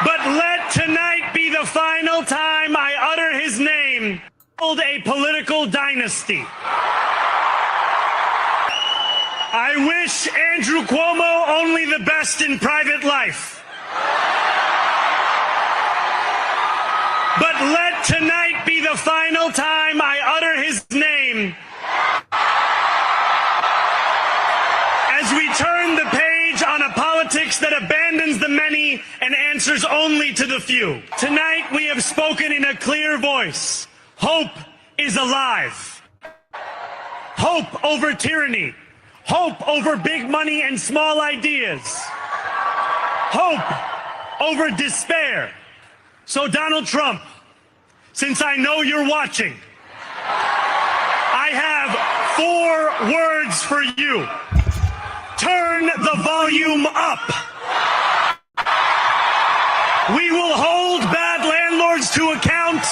But let tonight be the final time I utter his name. Build a political dynasty. I wish Andrew Cuomo only the best in private life. But let tonight be the final time I utter his name. As we turn the page on a politics that abandons the many and answers only to the few. Tonight we have spoken in a clear voice. Hope is alive. Hope over tyranny. Hope over big money and small ideas. Hope over despair. So Donald Trump, since I know you're watching, I have 4 words for you. Turn the volume up. We will hold bad landlords to account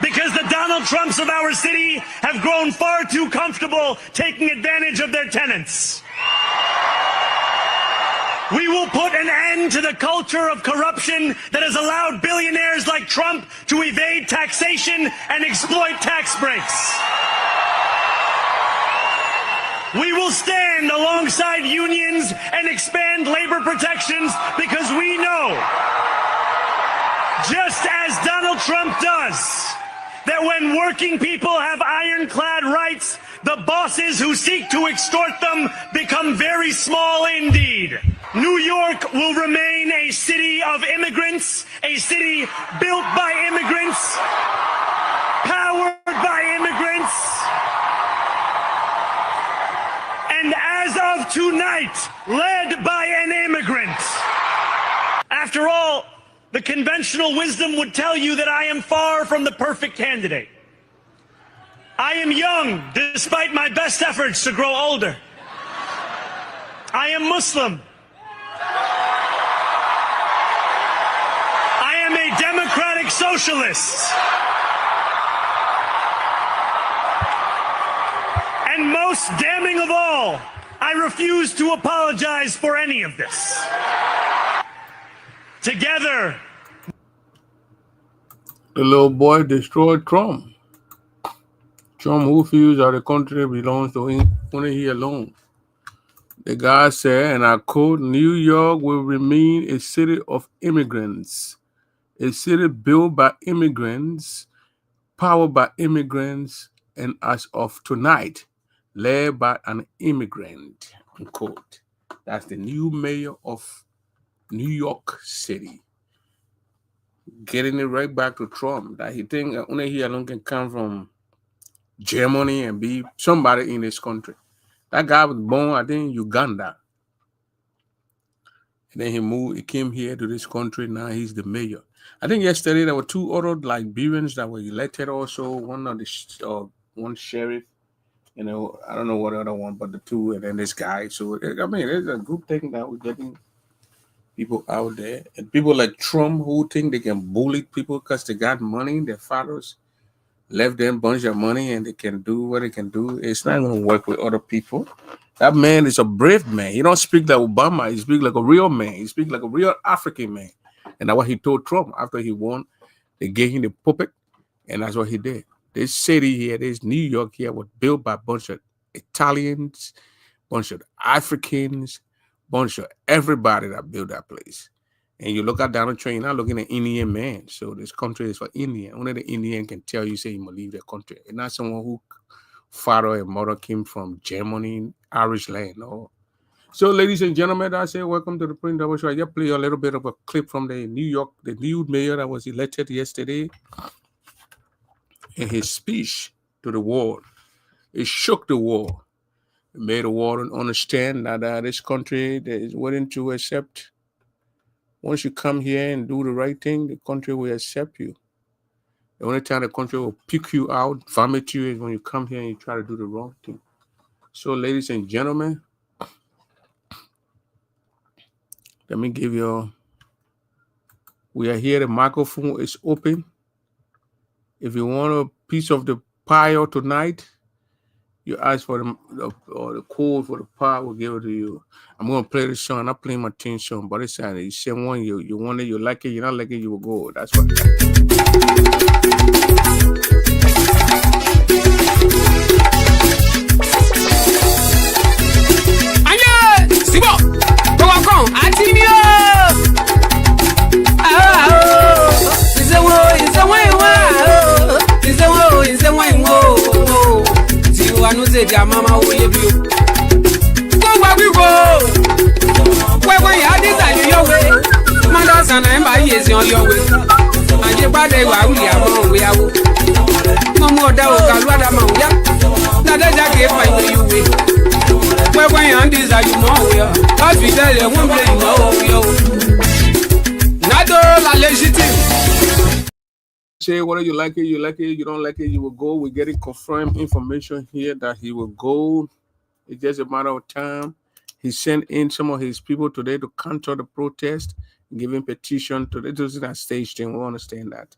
because the Donald Trumps of our city have grown far too comfortable taking advantage of their tenants. We will put an end to the culture of corruption that has allowed billionaires like Trump to evade taxation and exploit tax breaks. We will stand alongside unions and expand labor protections because we know, just as Donald Trump does, that when working people have ironclad rights, the bosses who seek to extort them become very small indeed. New York will remain a city of immigrants, a city built by immigrants, powered by immigrants. And as of tonight, led by an immigrant. After all, the conventional wisdom would tell you that I am far from the perfect candidate. I am young, despite my best efforts to grow older. I am Muslim. I am a democratic socialist. And most damning of all, I refuse to apologize for any of this. Together, the little boy destroyed Trump. Trump, who feels that the country belongs to him, only he alone. The guy said, and I quote, "New York will remain a city of immigrants, a city built by immigrants, powered by immigrants, and as of tonight, led by an immigrant," unquote. That's the new mayor of New York City. Getting it right back to Trump, that he think only he alone can come from Germany and be somebody in this country. That guy was born, I think, in Uganda. And then he came here to this country. Now he's the mayor. I think yesterday there were 2 other Liberians that were elected also. One sheriff, I don't know what the other one, but the 2, and then this guy. So, I mean, it's a good thing that we're getting people out there. And people like Trump who think they can bully people because they got money, their fathers left them a bunch of money and they can do what they can do. It's not going to work with other people. That man is a brave man. He don't speak like Obama. He speaks like a real man. He speaks like a real African man. And that's what he told Trump after he won. They gave him the puppet, and that's what he did. This city here, this New York here, was built by a bunch of Italians, bunch of Africans, bunch of everybody that built that place. And you look at Donald Trump, you're not looking at Indian man. So this country is for Indian. Only the Indian can tell you, say, you must leave the country. And not someone who father and mother came from Germany, Irish land. No. So, ladies and gentlemen, I say welcome to the Prince Double Show. I just play a little bit of a clip from the New York, the new mayor that was elected yesterday. In his speech to the world, it shook the world. It made the world understand that this country that is willing to accept. Once you come here and do the right thing, the country will accept you. The only time the country will pick you out, vomit you, is when you come here and you try to do the wrong thing. So, ladies and gentlemen, let me give you. We are here. The microphone is open. If you want a piece of the pie tonight, You ask for the code for the part, we'll give it to you. I'm gonna play the song. I'm not playing my team song, but it's you send one, you want it, you like it, you're not like it, you will go. That's what. Mama, will you be? Go back, we go. Where you are, this are your way. Mothers and I is on your way. And your body, we are. No more doubt, I'll rather mount. Now that's a gift I will you wait. Where you are, this are you more. Cause we tell you, one day, no, not all legitimate. Say whether you like it, you don't like it, you will go. We're getting confirmed information here that he will go. It's just a matter of time. He sent in some of his people today to counter the protest, giving petition to that stage thing. We understand that.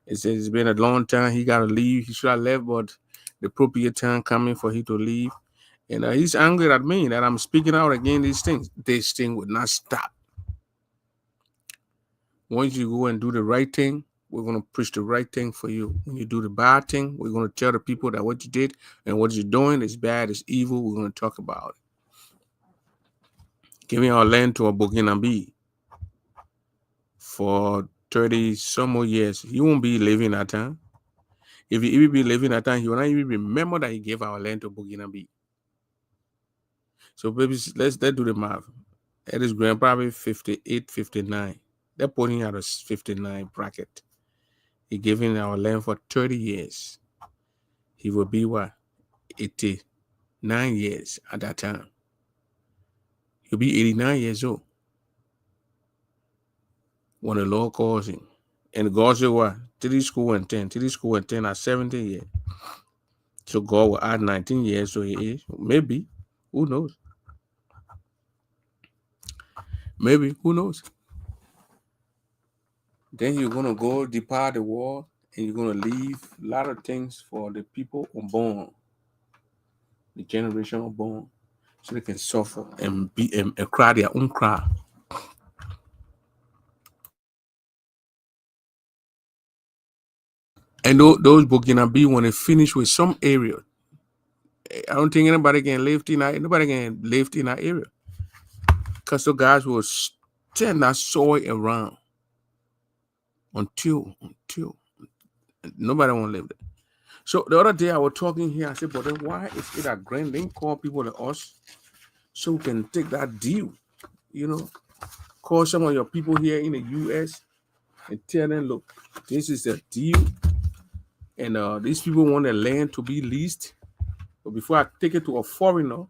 It's been a long time. He got to leave. He should have left, but the appropriate time coming for him to leave. And he's angry at me that I'm speaking out against these things. This thing would not stop. Once you go and do the right thing, we're going to push the right thing for you. When you do the bad thing, we're going to tell the people that what you did and what you're doing is bad, is evil. We're going to talk about it. Giving our land to a Burkinabe for 30 some more years. You won't be living that time. If you even be living that time, you will not even remember that you gave our land to Burkinabe. So, baby, let's do the math. At his grandpa, 58, 59. They're putting out a 59 bracket. He giving our land for 30 years. He will be what? 89 years at that time. He'll be 89 years old when the Lord calls him. And God said what? 3 school and 10. 3 school and 10 are 70 years. So God will add 19 years to his age. Maybe. Who knows? Maybe. Who knows? Then you're going to go depart the war and you're going to leave a lot of things for the people unborn, the generation unborn, so they can suffer and be and cry their own cry. And those Burkinabe, when they finish with some area, I don't think anybody can live in that area. Because the guys will stand that soil around. Until nobody won't live there. So the other day I was talking here, I said, but then why is it that Grand didn't call people like us so we can take that deal? Call some of your people here in the US and tell them, look, this is the deal. And these people want their land to be leased. But before I take it to a foreigner,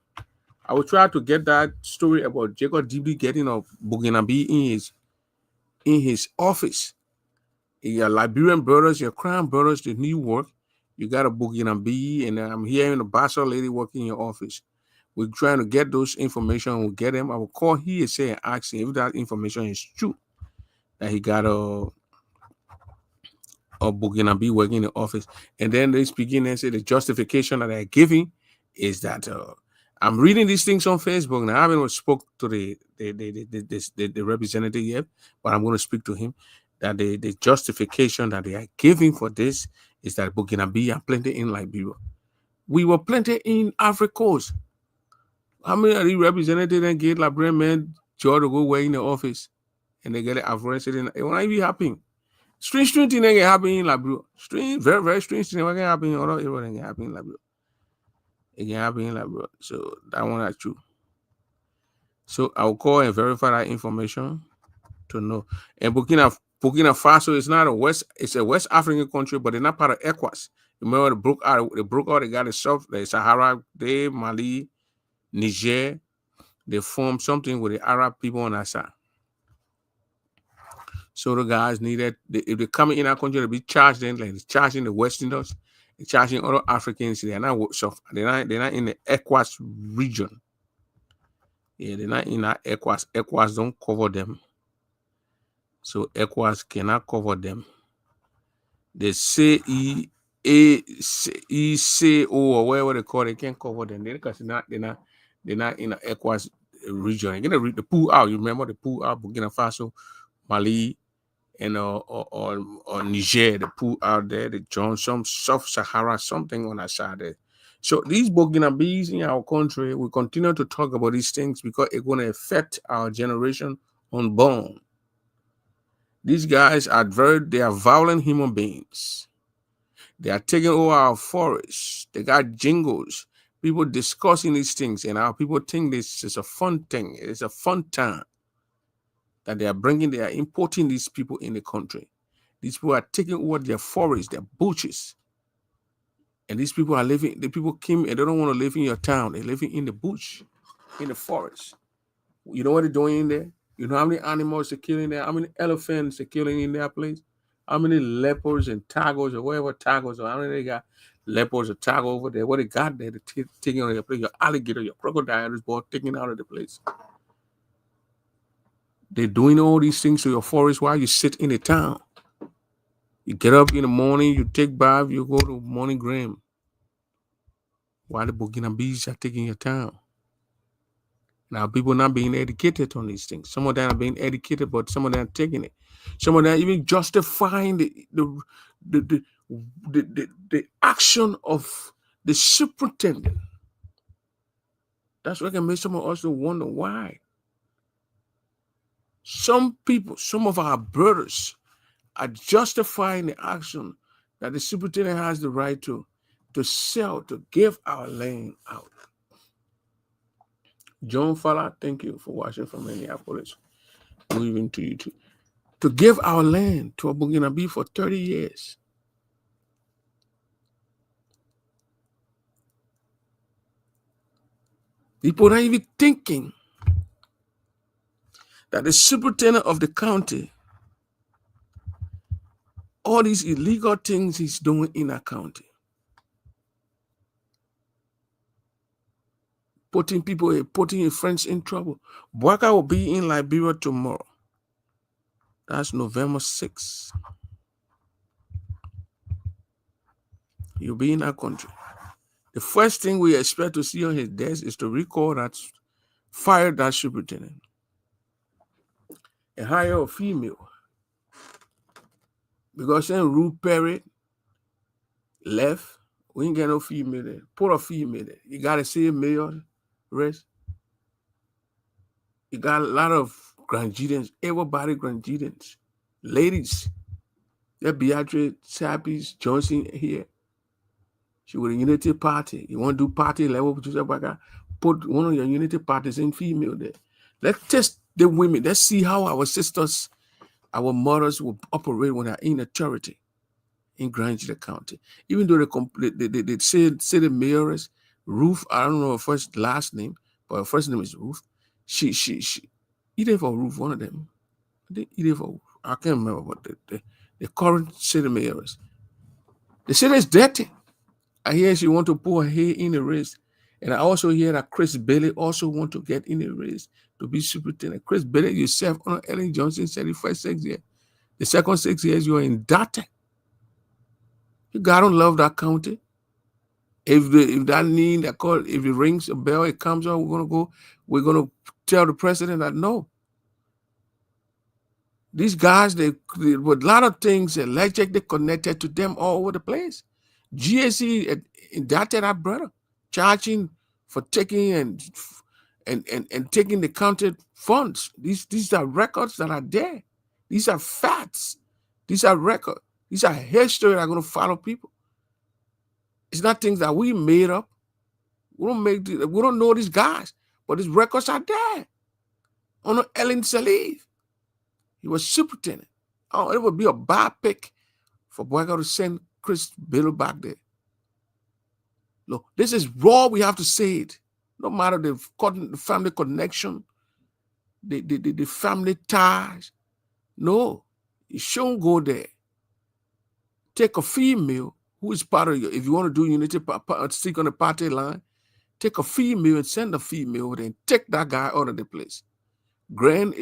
I will try to get that story about Jacob Dibley getting a Burkinabe in his office. Your Liberian brothers, your Crown brothers, the new work, you got a Burkinabe, and I'm hearing a Basel lady working in your office. We're trying to get those information. We'll get them. I will call hearsay and ask him if that information is true, that he got a Burkinabe working in the office. And then they begin and say the justification that they're giving is that I'm reading these things on Facebook. Now I haven't spoke to the representative yet, but I'm going to speak to him. That the justification that they are giving for this is that Burkinabe are plenty in Liberia. We were plenty in Africa Coast. How many of the representatives and get Liberian men joy to go away in the office and they get it arrested? It won't even happen. Strange thing that can happen in Liberia. Strange, very, very strange thing that can happen in other areas. It can happen in Liberia. It can happen in Liberia. So that one is true. So I'll call and verify that information to know. And Burkina Faso is not it's a West African country, but they're not part of ECOWAS. Remember they broke out, they got itself, the Sahara, they, Mali, Niger, they formed something with the Arab people on that side. So the guys needed, if they come in our country, they'll be charged then, like they're charging the Westerners, they're charging other Africans, they're not in the ECOWAS region. Yeah, they're not in that ECOWAS. ECOWAS don't cover them. So ECOWAS cannot cover them. The CEDAW ECO or whatever they call it, they can't cover them because they're not in the ECOWAS region. You're gonna read the pull out. You remember the pull out Burkina Faso, Mali, and or Niger, the pull out there, the join some sub-Sahara, something on that side there. So these Burkinabes in our country, we continue to talk about these things because it's going to affect our generation unborn. These guys are they are violent human beings. They are taking over our forests. They got jingles. People discussing these things, and our people think this is a fun thing. It's a fun time that they are importing these people in the country. These people are taking over their forests, their bushes. And these people are living, the people came and they don't want to live in your town. They're living in the bush, in the forest. You know what they're doing in there? You know how many animals they're killing there? How many elephants they're killing in their place? How many leopards and tigers or whatever tigers or how many they got leopards or tiger over there? What they got there, they're taking out of your place. Your alligator, your crocodile is both taking out of the place. They're doing all these things to your forest while you sit in the town. You get up in the morning, you take bath, you go to morning gram. While the Burkinabes are taking your town. Now, people not being educated on these things. Some of them are being educated, but some of them are taking it. Some of them are even justifying the action of the superintendent. That's what can make some of us wonder why. Some people, some of our brothers are justifying the action that the superintendent has the right to sell, to give our land out. John Fowler, thank you for watching from Minneapolis. Moving to YouTube. To give our land to a Burkinabe for 30 years. People are not even thinking that the superintendent of the county, all these illegal things he's doing in our county, putting your friends in trouble. Bouaka will be in Liberia tomorrow. That's November 6th. He'll be in our country. The first thing we expect to see on his desk is to recall that, fire that superintendent, and hire a female. Because then Ruth Perry left, we ain't get no female there. Put a female there. You got to see a mayor rest. You got a lot of grandchildren, everybody grandchildren. Ladies, that Beatrice Sappy's Johnson here. She with a unity party. You want to do party level, put one of your unity parties in female there. Let's test the women. Let's see how our sisters, our mothers will operate when they're in authority in Grand Junction County. Even though they say the mayoress, Ruth, I don't know her first last name, but her first name is Ruth. She either for Ruth, one of them. Either for I can't remember what the current city mayoress. The city is dirty. I hear she want to put her hair in the race. And I also hear that Chris Bailey also want to get in the race to be superintendent. Chris Bailey, you serve on Ellen Johnson said the first 6 years. The second 6 years, you are indicted. You gotta love that county. If that need that call, if it rings a bell, it comes on, we're gonna tell the president that no. These guys, they with a lot of things, electric, they connected to them all over the place. GSC indicted our brother, charging for taking and taking the counted funds. These are records that are there. These are facts. These are records. These are history that are going to follow people. It's not things that we made up. We don't know these guys, but these records are there. On Ellen Salif, he was superintendent. Oh, it would be a bad pick for Bouaka to send Chris Bailey back there. Look, this is raw. We have to say it. No matter the family connection, the family ties. No, you shouldn't go there. Take a female who is part of you. If you want to do unity, stick on the party line, take a female and send a female over there and take that guy out of the place. Grant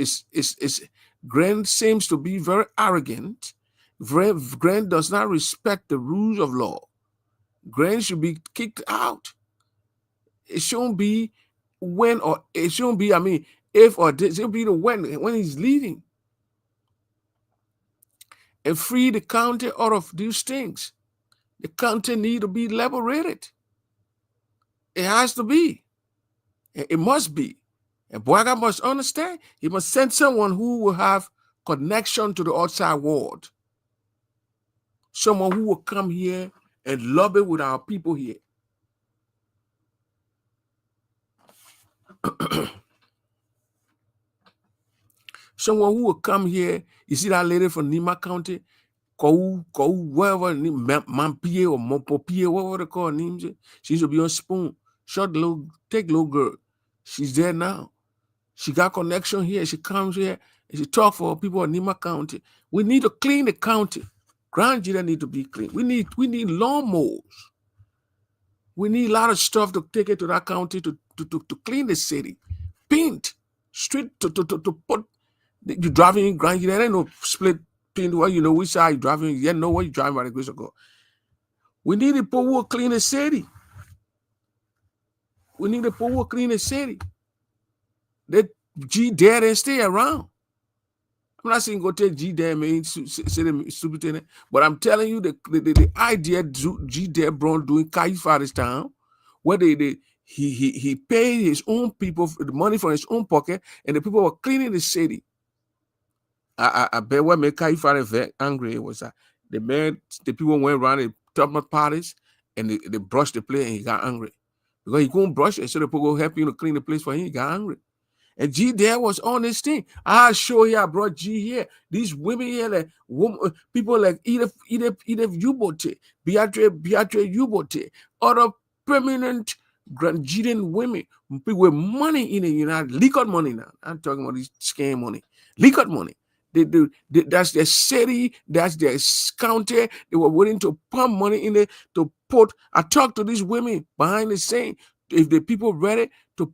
Grant seems to be very arrogant. Grant does not respect the rules of law. Grant should be kicked out. It shouldn't be when, or it shouldn't be, I mean, if or this, it should be the when he's leading. And free the county out of these things. The county need to be liberated. It has to be. It must be. And Bouaga must understand. He must send someone who will have connection to the outside world. Someone who will come here and lobby with our people here. Someone who will come here. You see that lady from Nima County? Wherever, Mampie or Mopopie, whatever they call her names. She should be on Spoon. Short little, take little girl. She's there now. She got connection here. She comes here and she talk for people in Nima County. We need to clean the county. Grand Judah need to be clean. We need lawnmowers. We need a lot of stuff to take it to that county to clean the city. Paint. Street to put. You driving in Grand Judah, there ain't no split paint. Well, you know which side you driving. You know where you driving by the grace of God. We need the people who clean the city. We need the people who clean the city. Let G Dare and stay around. I'm not saying go take G Dare and city superintendent, but I'm telling you the idea G Dare Brown doing Kaifa's town, where he paid his own people the money from his own pocket, and the people were cleaning the city. I bet what made Kaifa very angry was that the people went around the top parties and they brushed the place and he got angry. Because he couldn't brush it, so the people go help him to clean the place for him. He got angry. And G there was on this thing. I show you, I brought G here. These women here, like people like Edith Ubote, Beatrice Ubote, other permanent Grandian women with money in the United, liquid money now. I'm talking about these scam money, liquid money. That's their city, that's their county. They were willing to pump money in there to put. I talked to these women behind the scene. If the people ready to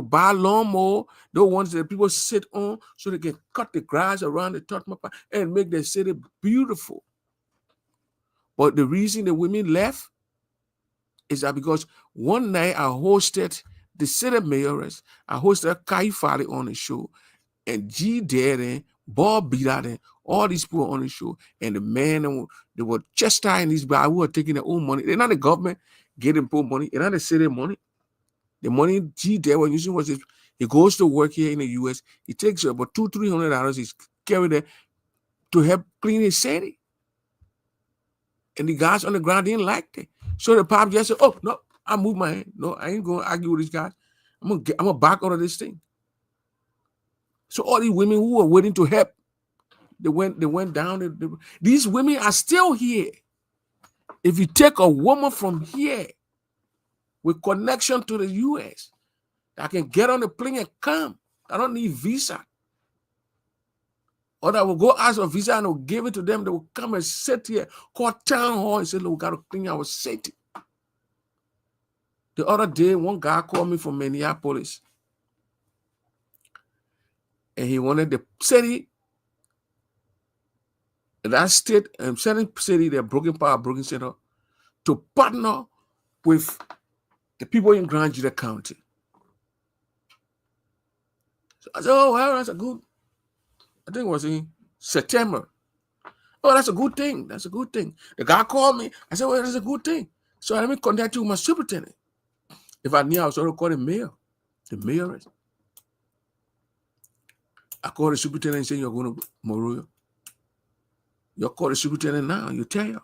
buy lawnmower, the ones that people sit on so they can cut the grass around the Tottenham and make their city beautiful. But the reason the women left is that because one night I hosted the city mayoress, I hosted Kai Fari on the show, and G Dare, Bob Bida, all these people on the show, and the men, they were chastising these guys who were taking their own money. They're not the government getting poor money, they're not the city money. The money G Dare was using was he goes to work here in the US, he takes about $200-300, he's carried there to help clean his city. And the guys on the ground didn't like it. So the pop just said, oh, no, I moved my hand. No, I ain't going to argue with these guys. I'm gonna back out of this thing. So all these women who were waiting to help, they went down. These women are still here. If you take a woman from here with connection to the US, I can get on the plane and come. I don't need visa. Or that will go ask for visa and will give it to them. They will come and sit here, call town hall and say, look, we got to clean our city. The other day, one guy called me from Minneapolis. And he wanted the city, that state, certain city, the Broken Power, Broken Center, to partner with the people in Grand Judah County. So I said, oh, well, that's a good, I think it was in September. Oh, that's a good thing. That's a good thing. The guy called me. I said, well, that's a good thing. So let me contact you with my superintendent. If I knew, I was already calling the mayor. The mayor is. I called the superintendent and said, you're going to Moroyo. You call the superintendent now. You tell her.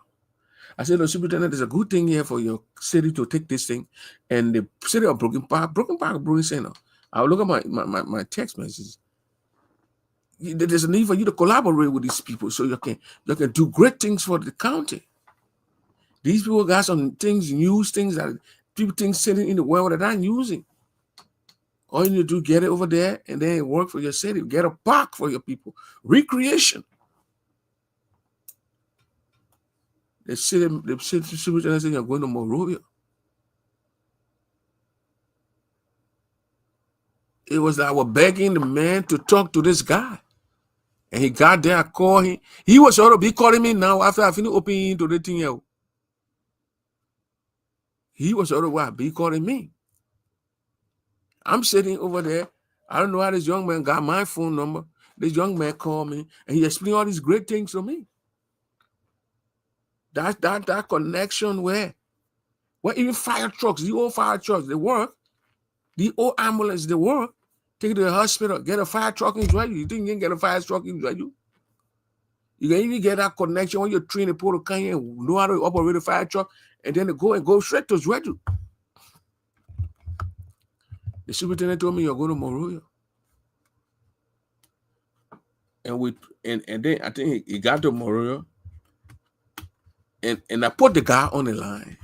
I said, the superintendent, there's a good thing here for your city to take this thing. And the city of Broken Park, Broken Center. I will look at my text messages. There's a need for you to collaborate with these people so you can do great things for the county. These people got some things, news things that people think sitting in the world that they're not using. All you need to do, get it over there and then work for your city. Get a park for your people. Recreation. The city superintendent said you're going to Monrovia. It was like I was begging the man to talk to this guy. And he got there, I called him. He was sort of be calling me now after I finished opening to the thing here. He was otherwise be calling me. I'm sitting over there. I don't know how this young man got my phone number. This young man called me and he explained all these great things to me. That connection where even fire trucks, the old fire trucks, they work. The old ambulance, they work. Take it to the hospital, get a fire truck in Joyou. You think you can get a fire truck in Joyou? You can even get that connection when you're training Puerto Kenya and know how to operate a fire truck, and then go straight to Joyou. The superintendent told me you're going to Moroyo. And then I think he got to Moroyo. And I put the guy on the line.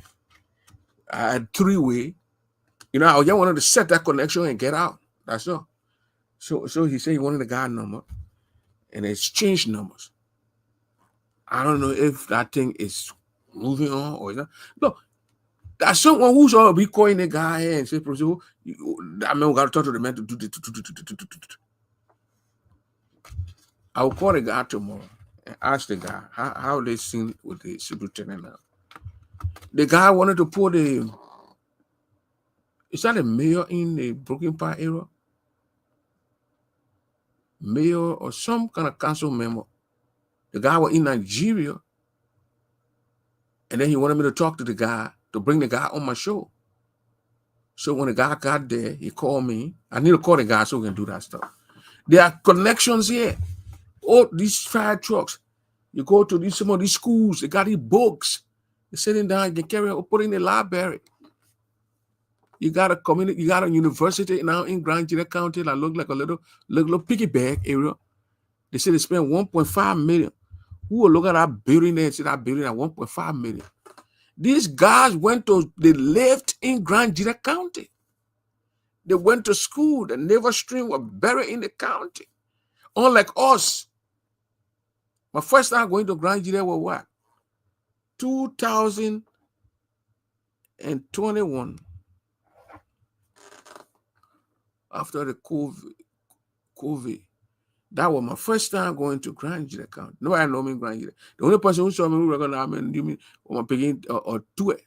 I had three-way. You know, I just wanted to set that connection and get out. That's all. So he said he wanted the guy number and exchange numbers. I don't know if that thing is moving on or not. No, that's someone who's all be calling the guy and say, that man got to talk to the man to do this. I will call the guy tomorrow and ask the guy how they seen with the superintendent now. The guy wanted to put is that a mayor in the Broken Park area? Mayor or some kind of council member. The guy was in Nigeria. And then he wanted me to talk to the guy, to bring the guy on my show. So when the guy got there, he called me. I need to call the guy so we can do that stuff. There are connections here. Oh, these fire trucks. You go to some of these schools, they got these books. They're sitting down, they carry or put in the library. You got a community, you got a university now in Grand Junction County that look like a little piggy bank area. They say they spent 1.5 million. Who will look at that building there and see that building at 1.5 million? These guys they lived in Grand Junction County. They went to school. The Naval Stream were buried in the county. Unlike us. My first time going to Grand Junction was what? 2021. After the COVID. That was my first time going to Grand Junction County. Nobody know me in Grand Junction. The only person who saw me who recognized me knew me was my picking or Tue.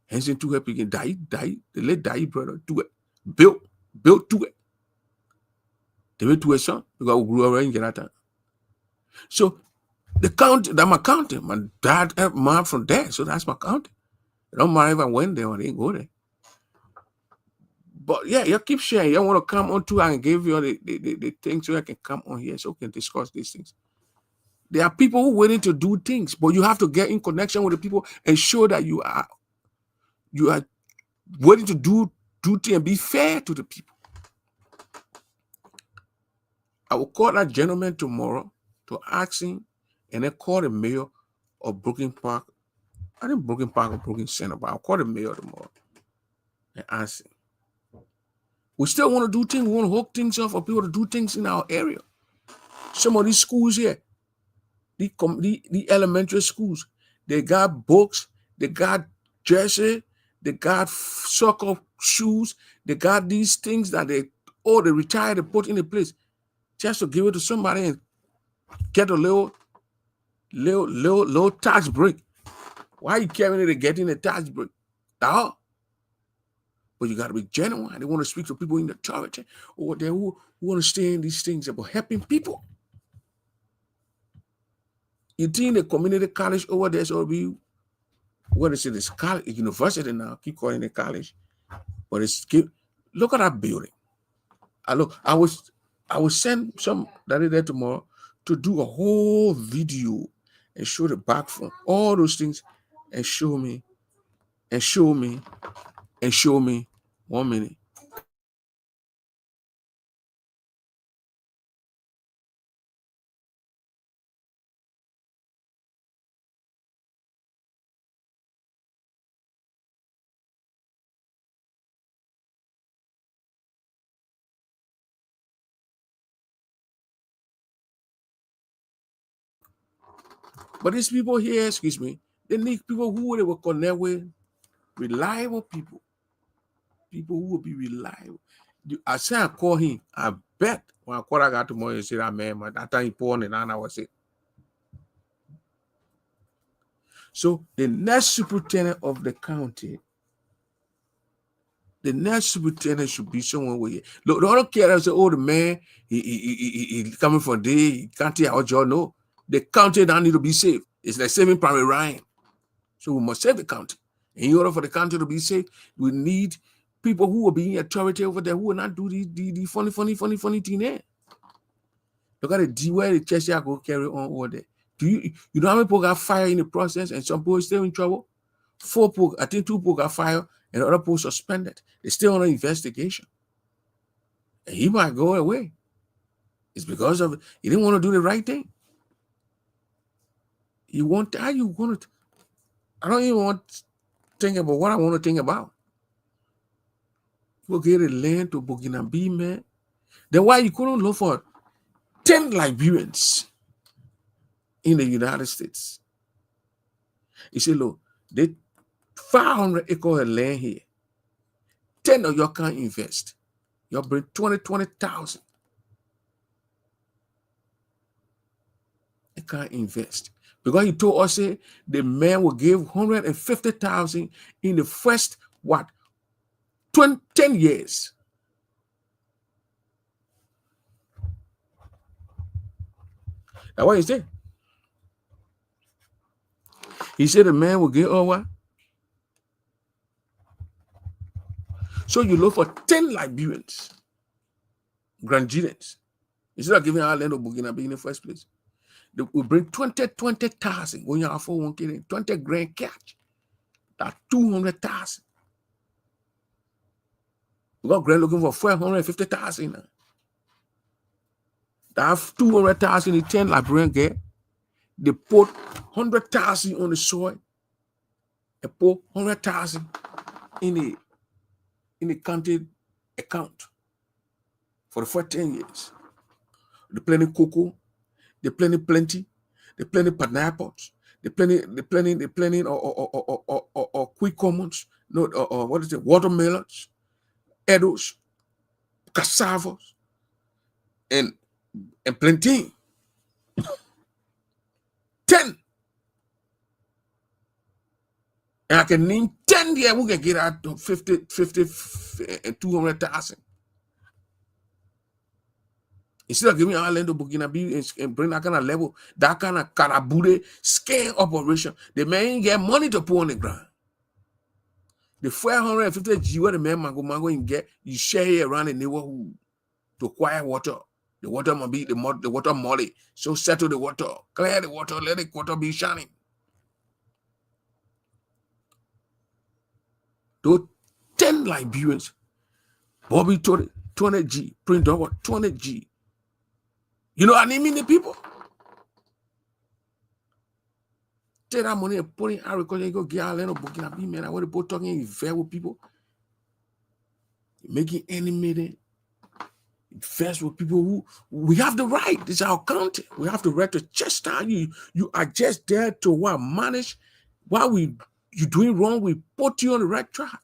Henson Tue picking Dai, the late Dai brother, Tue. Built Tue. They went to a son because we grew up in Janata. So the county, that's my county. My dad had mom from there, so that's my county. It don't matter if I went there or I didn't go there. But yeah, you keep sharing. You want to come on too and give you the things so I can come on here so we can discuss these things. There are people who are waiting to do things, but you have to get in connection with the people and show that you are waiting to do things and be fair to the people. I will call that gentleman tomorrow to ask him and then call the mayor of Broken Park. I think Broken Park or Broken Center, but I'll call the mayor tomorrow and ask him. We still want to do things. We want to hook things up for people to do things in our area. Some of these schools here, the elementary schools, they got books, they got jersey, they got soccer shoes, they got these things that they retire, they put in a place just to give it to somebody and get a little tax break. Why are you carrying it and getting a tax break? No. But you got to be genuine. They want to speak to people in the authority or they who understand these things about helping people. You think the community college over there will be, what is it? It's college, university now. Keep calling it college, but look at that building. I will send some that is there tomorrow to do a whole video and show the back from all those things and show me 1 minute. But these people here, excuse me, they need people who they will connect with, reliable people. People who will be reliable. I say I call him. I bet when I call that guy tomorrow, you say that man, that time he put on it, and I was it. So the next superintendent of the county The next superintendent should be someone with it. Look, they don't care as the man, he coming from there, he can't tell our job. No. The county don't need to be saved. It's like saving Primary Ryan. So we must save the county. In order for the county to be safe, we need people who will be in authority over there who will not do the funny thing there. Look at the D where the church go carry on over there. You know how many people got fired in the process and some people still in trouble? 4 people, I think 2 people got fired and the other people suspended. They're still on an investigation. And he might go away. It's because of he didn't want to do the right thing. You want how you want to. I don't even want to think about what I want to think about. People get a land to Burkina Faso, man. Then why you couldn't look for 10 Liberians in the United States? You say, look, they 500 acres of land here. 10 of you can't invest. You'll bring 20,000. They can't invest. Because he told us the man will give 150,000 in the first 10 years. That's what he said. He said the man will give over. So you look for 10 Liberians, Granadians. Instead of giving our land to Burkina Faso in the first place. They will bring 20,000 when you have 401k, 20 grand cash. That's 200,000. We got grand looking for 450,000 now. They have 200,000 in 10 Liberian get. They put 100,000 on the soil. They put 100,000 in the county account for the first 10 years. They plenty cocoa. They plenty, they plenty pineapples, they plenty or quick commons, no, what is it, watermelons, edos, cassavas, and plantain. 10. And I can name 10 there, we can get out 50 and 200,000. Instead of giving our land to Burkina Faso and bring that kind of level, that kind of Karabude scale operation, the man get money to put on the ground. The 450 G where the man Mango and get, you share here around the neighborhood to acquire water. The water must be the water molly. So settle the water, clear the water, let the water be shining. Those 10 Liberians, Bobby 20 G, print over 20 G. You know what I mean, the people? Take that money and put in agriculture, you go get our land of Burkina Faso, man. I want to put talking fair with people. Making animated. Invest with people who we have the right. This is our country. We have the right to chastise you. You are just there to manage while you doing wrong. We put you on the right track.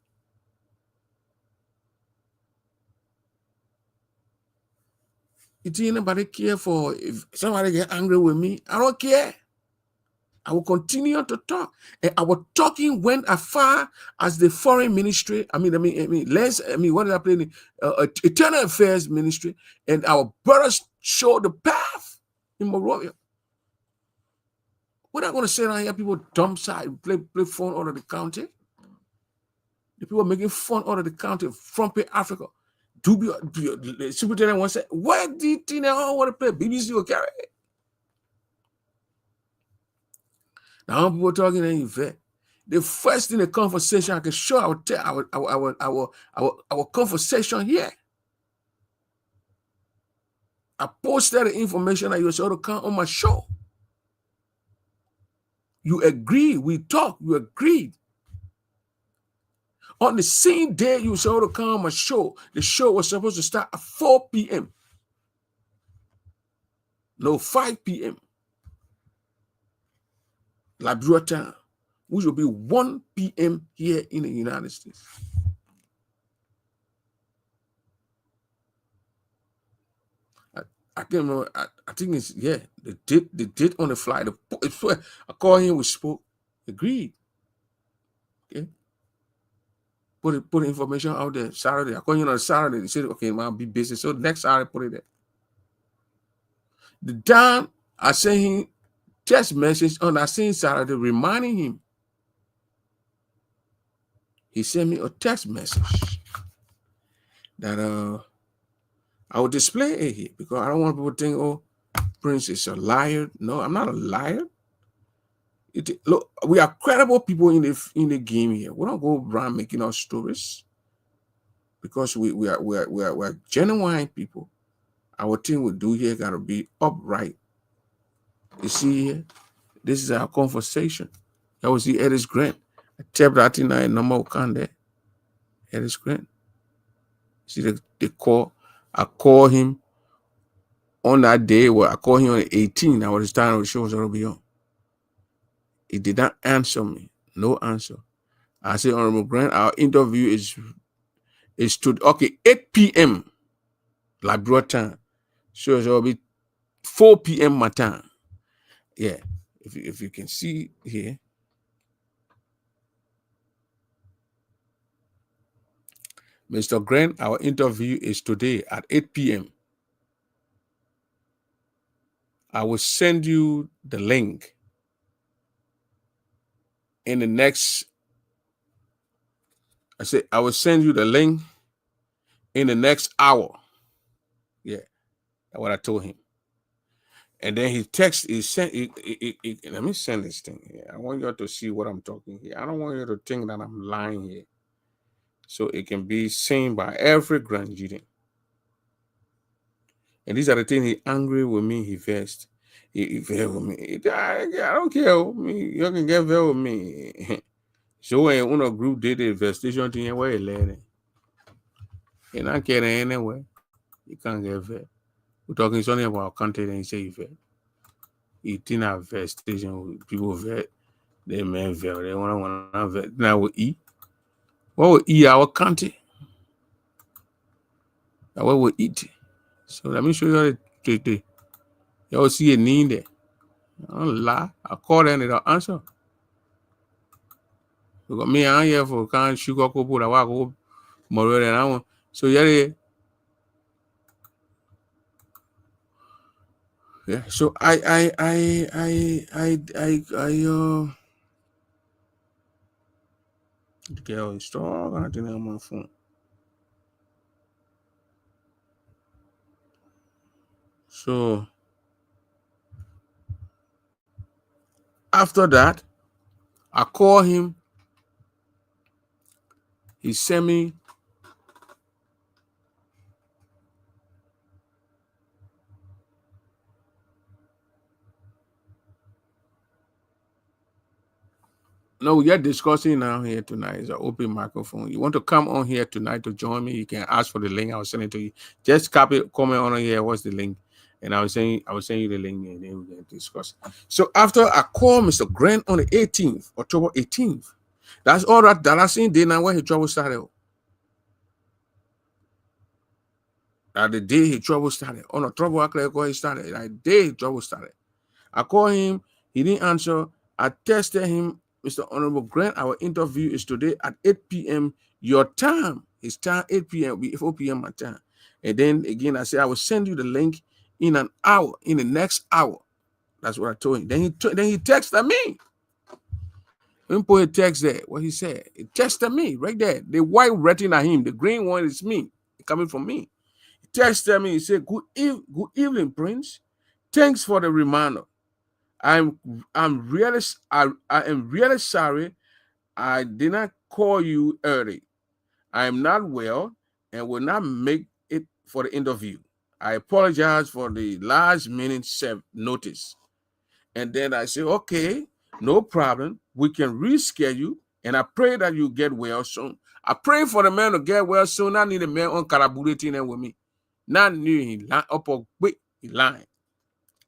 If anybody care for if somebody get angry with me, I don't care. I will continue to talk. And our talking went as far as the foreign ministry. What did I play? Eternal Affairs Ministry. And our brothers showed the path in Monrovia. We're not going to sit down here, people dump side, play fun out of the county. The people making fun out of the county from Africa. The superintendent once said, what do you think they all want to play? BBC will carry it. Now people talking in event. The first in the conversation I can show, I will tell our conversation here. I posted the information that you saw to come on my show. You agree, we talk, you agreed. On the same day you saw to come on my show, the show was supposed to start at 4 p.m. No, 5 p.m. Liberia time, which will be 1 p.m. here in the United States. I can't remember. I think it's they did on the fly. I called him, we spoke, agreed. Okay. put information out there Saturday. According on Saturday, they said, okay, it might be busy. So next Saturday, put it there. The time I sent him text message on that same Saturday reminding him. He sent me a text message that I will display it here because I don't want people to think, oh, Prince is a liar. No, I'm not a liar. Look, we are credible people in the game here. We don't go around making our stories because we are genuine people. Our thing we do here gotta be upright. You see here, this is our conversation. That was the Ellis Grant. I tapped that in a number of can there. Ellis Grant. See the call. I call him on that day where I called him on the 18th. I was starting the show was already on. He did not answer me. No answer. I said, Honorable Grant, our interview is to 8 p.m. Labrador time. So it will be 4 p.m. my time. Yeah. If you can see here. Mr. Grant, our interview is today at 8 p.m. I will send you the link in the next. I will send you the link in the next hour. Yeah, that's what I told him. And then he sent. Let me send this thing here. I want you to see what I'm talking here. I don't want you to think that I'm lying here. So it can be seen by every Granadian. And these are the things he angry with me, he vexed. He vex with me. I don't care with me. You can get vex with me. So when a group did the investigation thing, where he led it. You're not caring anyway. You can't get vex. We're talking something about content and he say he vex. He didn't have investigation. People vex. They men vex. They want to vex. Now we eat. What we eat our country? That's what we eat. So let me show you the you see a need there. I don't lie. I call them, they don't answer. Because me, I'm here for kind of sugar couple that walk up more than I want. So yeah. So I the girl is strong. I think I'm on my phone. So after that, I call him. He sent me no, we are discussing now here tonight. It's an open microphone. You want to come on here tonight to join me? You can ask for the link. I'll send it to you. Just copy, comment on here. What's the link? And I will send you the link, and then we can discuss. So after I called Mr. Grant on the 18th, October 18th, that's all that I seen day now where his trouble started. The day his trouble started. On the trouble he started. That day his trouble started. I called him. He didn't answer. I texted him. Mr. Honorable Grant, our interview is today at 8 p.m. Your time. His time, 8 p.m. 4 p.m. my time. And then again, I said, I will send you the link in an hour, in the next hour. That's what I told him. Then he texted me. Let me put a text there. What he said. He texted me right there. The white writing at him. The green one is me. Coming from me. He texted me. He said, good evening, Prince. Thanks for the reminder. I am really sorry I did not call you early. I am not well and will not make it for the interview. I apologize for the last minute notice. And then I say, okay, no problem. We can reschedule. And I pray that you get well soon. I pray for the man to get well soon. I need a man on Karabulating with me. Not new he line up or quick he line.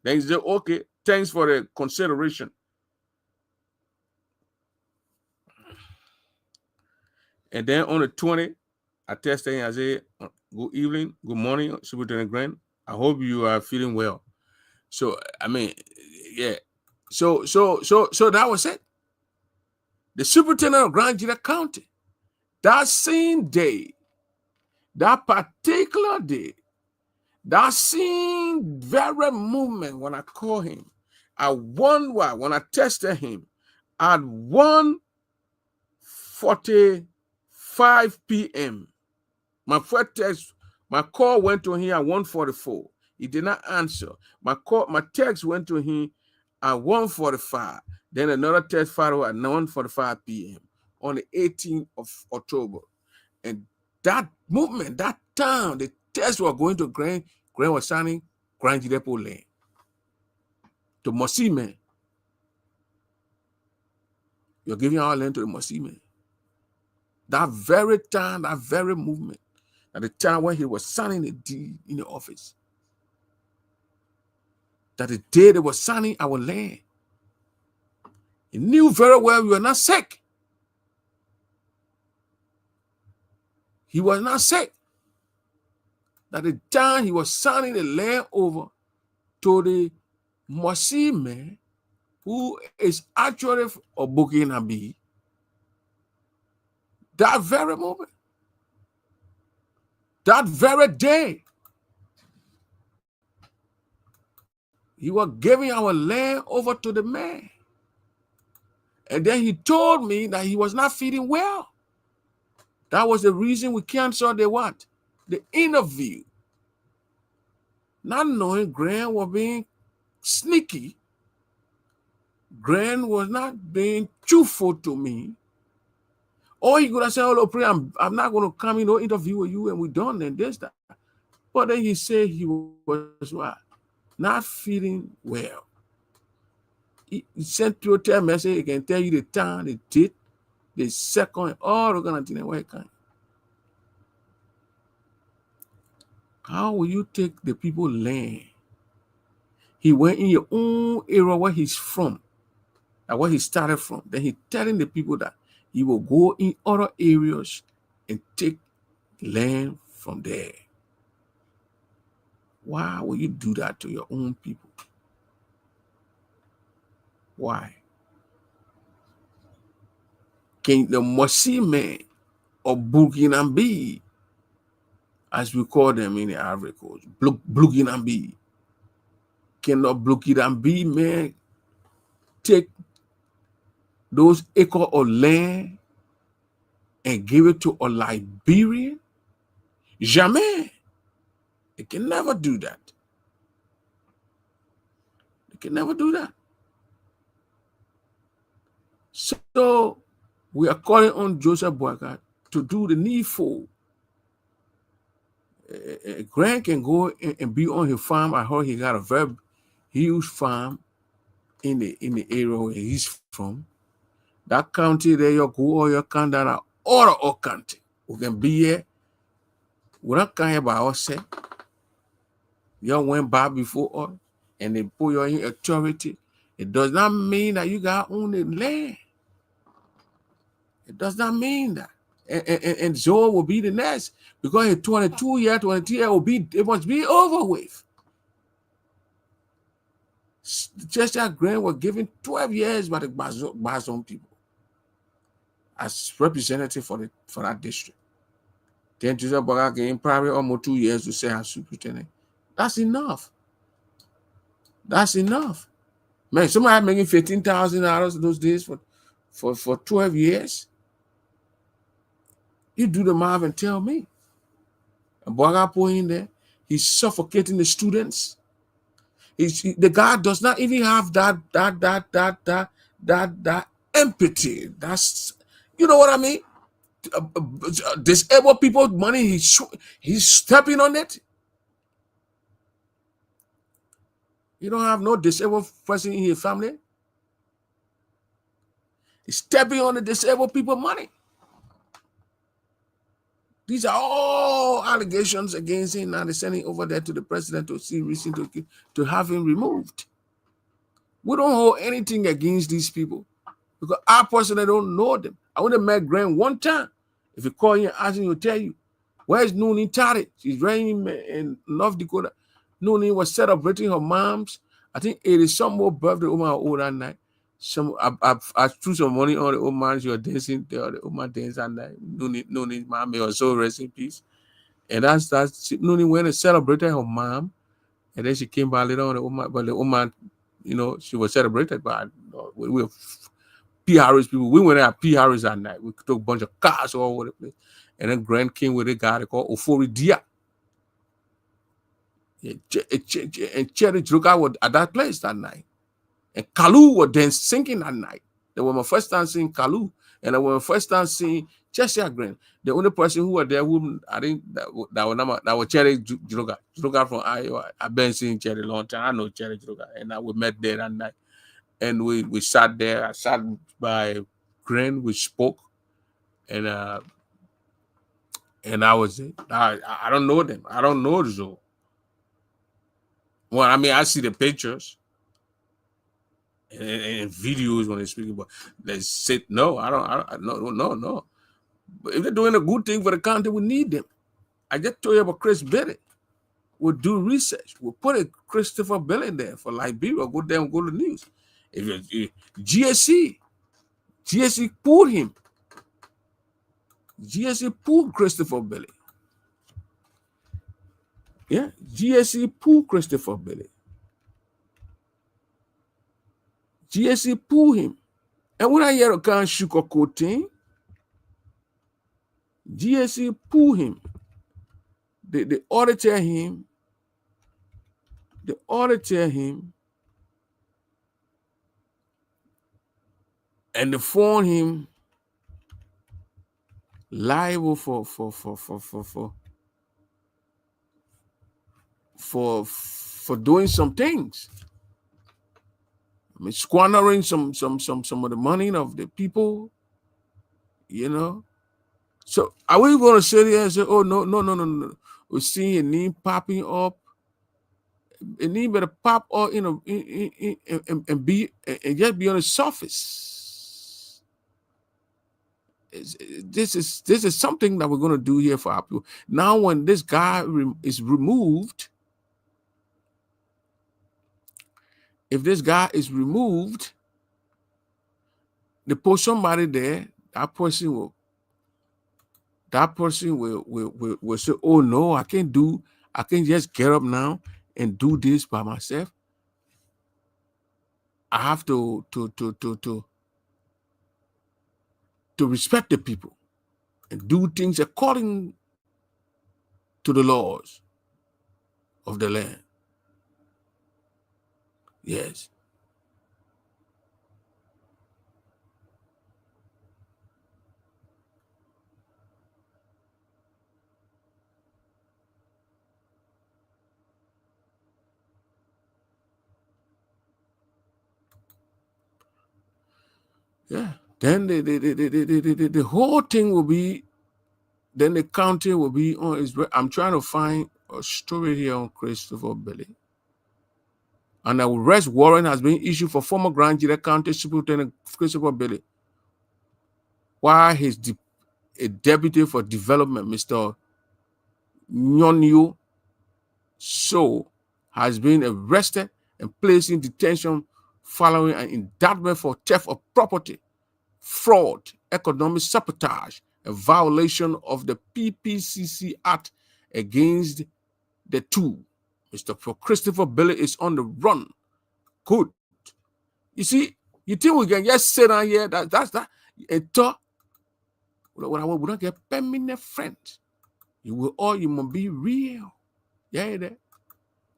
Then he said, okay. Thanks for the consideration. And then on the 20th, I texted him. I said, good evening, good morning, Superintendent Grant. I hope you are feeling well. So, I mean, yeah. So that was it. The Superintendent of Grand Gila County That same day, that particular day, that same very moment when I called him, when I tested him at 1:45 p.m. My first text, my call went to him at 1:44. He did not answer. My text went to him at 1:45. Then another text followed at 1:45 p.m. on the 18th of October. And that moment, that time, the tests were going to Grand was signing Grand Depot land to Mossy man. You're giving our land to the Mossy man. That very time, that very movement, at the time when he was signing the deed in the office, that the day they were signing our land, he knew very well we were not sick. He was not sick. That the time he was signing the land over to the Mossy man, who is actually a Burkinabe, that very moment, that very day, he was giving our land over to the man. And then he told me that he was not feeling well. That was the reason we canceled the interview. Not knowing Grant was being sneaky. Grant was not being truthful to me. Or he could have said, "Oh, pray, I'm not going to come in no interview with you, and we're done and this, that." But then he said he was what? Not feeling well. He sent you a text message. He can tell you the time, the date, the second, all the kind of thing. Where kind? How will you take the people land? He went in your own area where he's from, and where he started from. Then he telling the people that he will go in other areas and take land from there. Why will you do that to your own people? Why? Can the Mossy man or Burkinabe, as we call them in the Ivory Coast, Burkinabe, can the Burkinabe man take those acres of land and give it to a Liberian? Jamais. They can never do that. They can never do that. So we are calling on Joseph Boakai to do the needful. Grant can go and be on his farm. I heard he got a very huge farm in the area where he's from. That county there, you go or you come down all county. We can be here. We don't come here by ourselves. You went by before us and they put you in authority. It does not mean that you got own the land. It does not mean that. And Zoe will be the next, because in 22 years, 23 years, it must be over with. Just that Grant was given 12 years by the Bazon people as representative for that district. Then Joseph Boakai gained probably almost 2 years to say as superintendent. That's enough. That's enough. Man, somebody making $15,000 those days for 12 years. You do the math and tell me. And Boakai put in there, he's suffocating the students. The guy does not even have that empathy. That's, you know what I mean? Disabled people's money, he's stepping on it. You don't have no disabled person in your family. He's stepping on the disabled people's money. These are all allegations against him. Now they're sending over there to the president to see reason to have him removed. We don't hold anything against these people because I personally don't know them. I only met Grant one time. If you call him and ask him, he'll tell you. Where's Noonie Tari? She's running in North Dakota. Noonie was celebrating her mom's, I think 80-some more birthday over her old that night. I threw some money on the old man. She was dancing there. The old man dancing and that. Nuni, mommy was so rest in peace. And that's Nuni went and celebrated her mom. And then she came by later on. But the old man, she was celebrated by we were P. Harris people. We went at P. Harris that night. We took a bunch of cars all over the place. And then Grant came with a guy they called Ofori Dia. And Cherry Druga was at that place that night. And Kalu was then singing that night. That was my first time seeing Kalu. And that was my first time seeing Cheshire Green. The only person who was there who I think that was Cherry Druga. Druga from Iowa. I've been seeing Cherry a long time. I know Cherry Druga. And we met there that night. And we sat there. I sat by Green. We spoke. And that was it. I don't know them. I don't know Zoe. Well, I mean, I see the pictures and videos when they're speaking, but they said no. No. But if they're doing a good thing for the country, we need them. I just told you about Chris Billy. We'll do research. We'll put a Christopher Billy there for Liberia. Go there and go to the news. If GSC pulled him. GSC pulled Christopher Billy. Yeah, GSC pulled Christopher Billy. GSC pulled him. And when I hear a kind of sugarcoating, GSC pulled him. They audited him. They audited him. And they found him liable for doing some things. I mean, squandering some of the money of the people, So are we going to sit here and say, oh, no. We're seeing a name popping up. A name better pop up, and just be on the surface. This is something that we're going to do here for our people. Now, when this guy is removed, if this guy is removed, they put somebody there, that person will say, oh no, I can't just get up now and do this by myself. I have to respect the people and do things according to the laws of the land. Yes. Yeah. Then the whole thing will be, then the county will be on. I'm trying to find a story here on Christopher Billy. An arrest warrant has been issued for former Grand Jury County Superintendent Christopher Billy, while his deputy for development, Mr. Nyonyo So, has been arrested and placed in detention following an indictment for theft of property, fraud, economic sabotage, and violation of the PPCC Act against the two. Mr. Christopher Billy is on the run. Good. You see, you think we can just sit down here, that's that, and talk? We don't get permanent friends. You must be real. Yeah,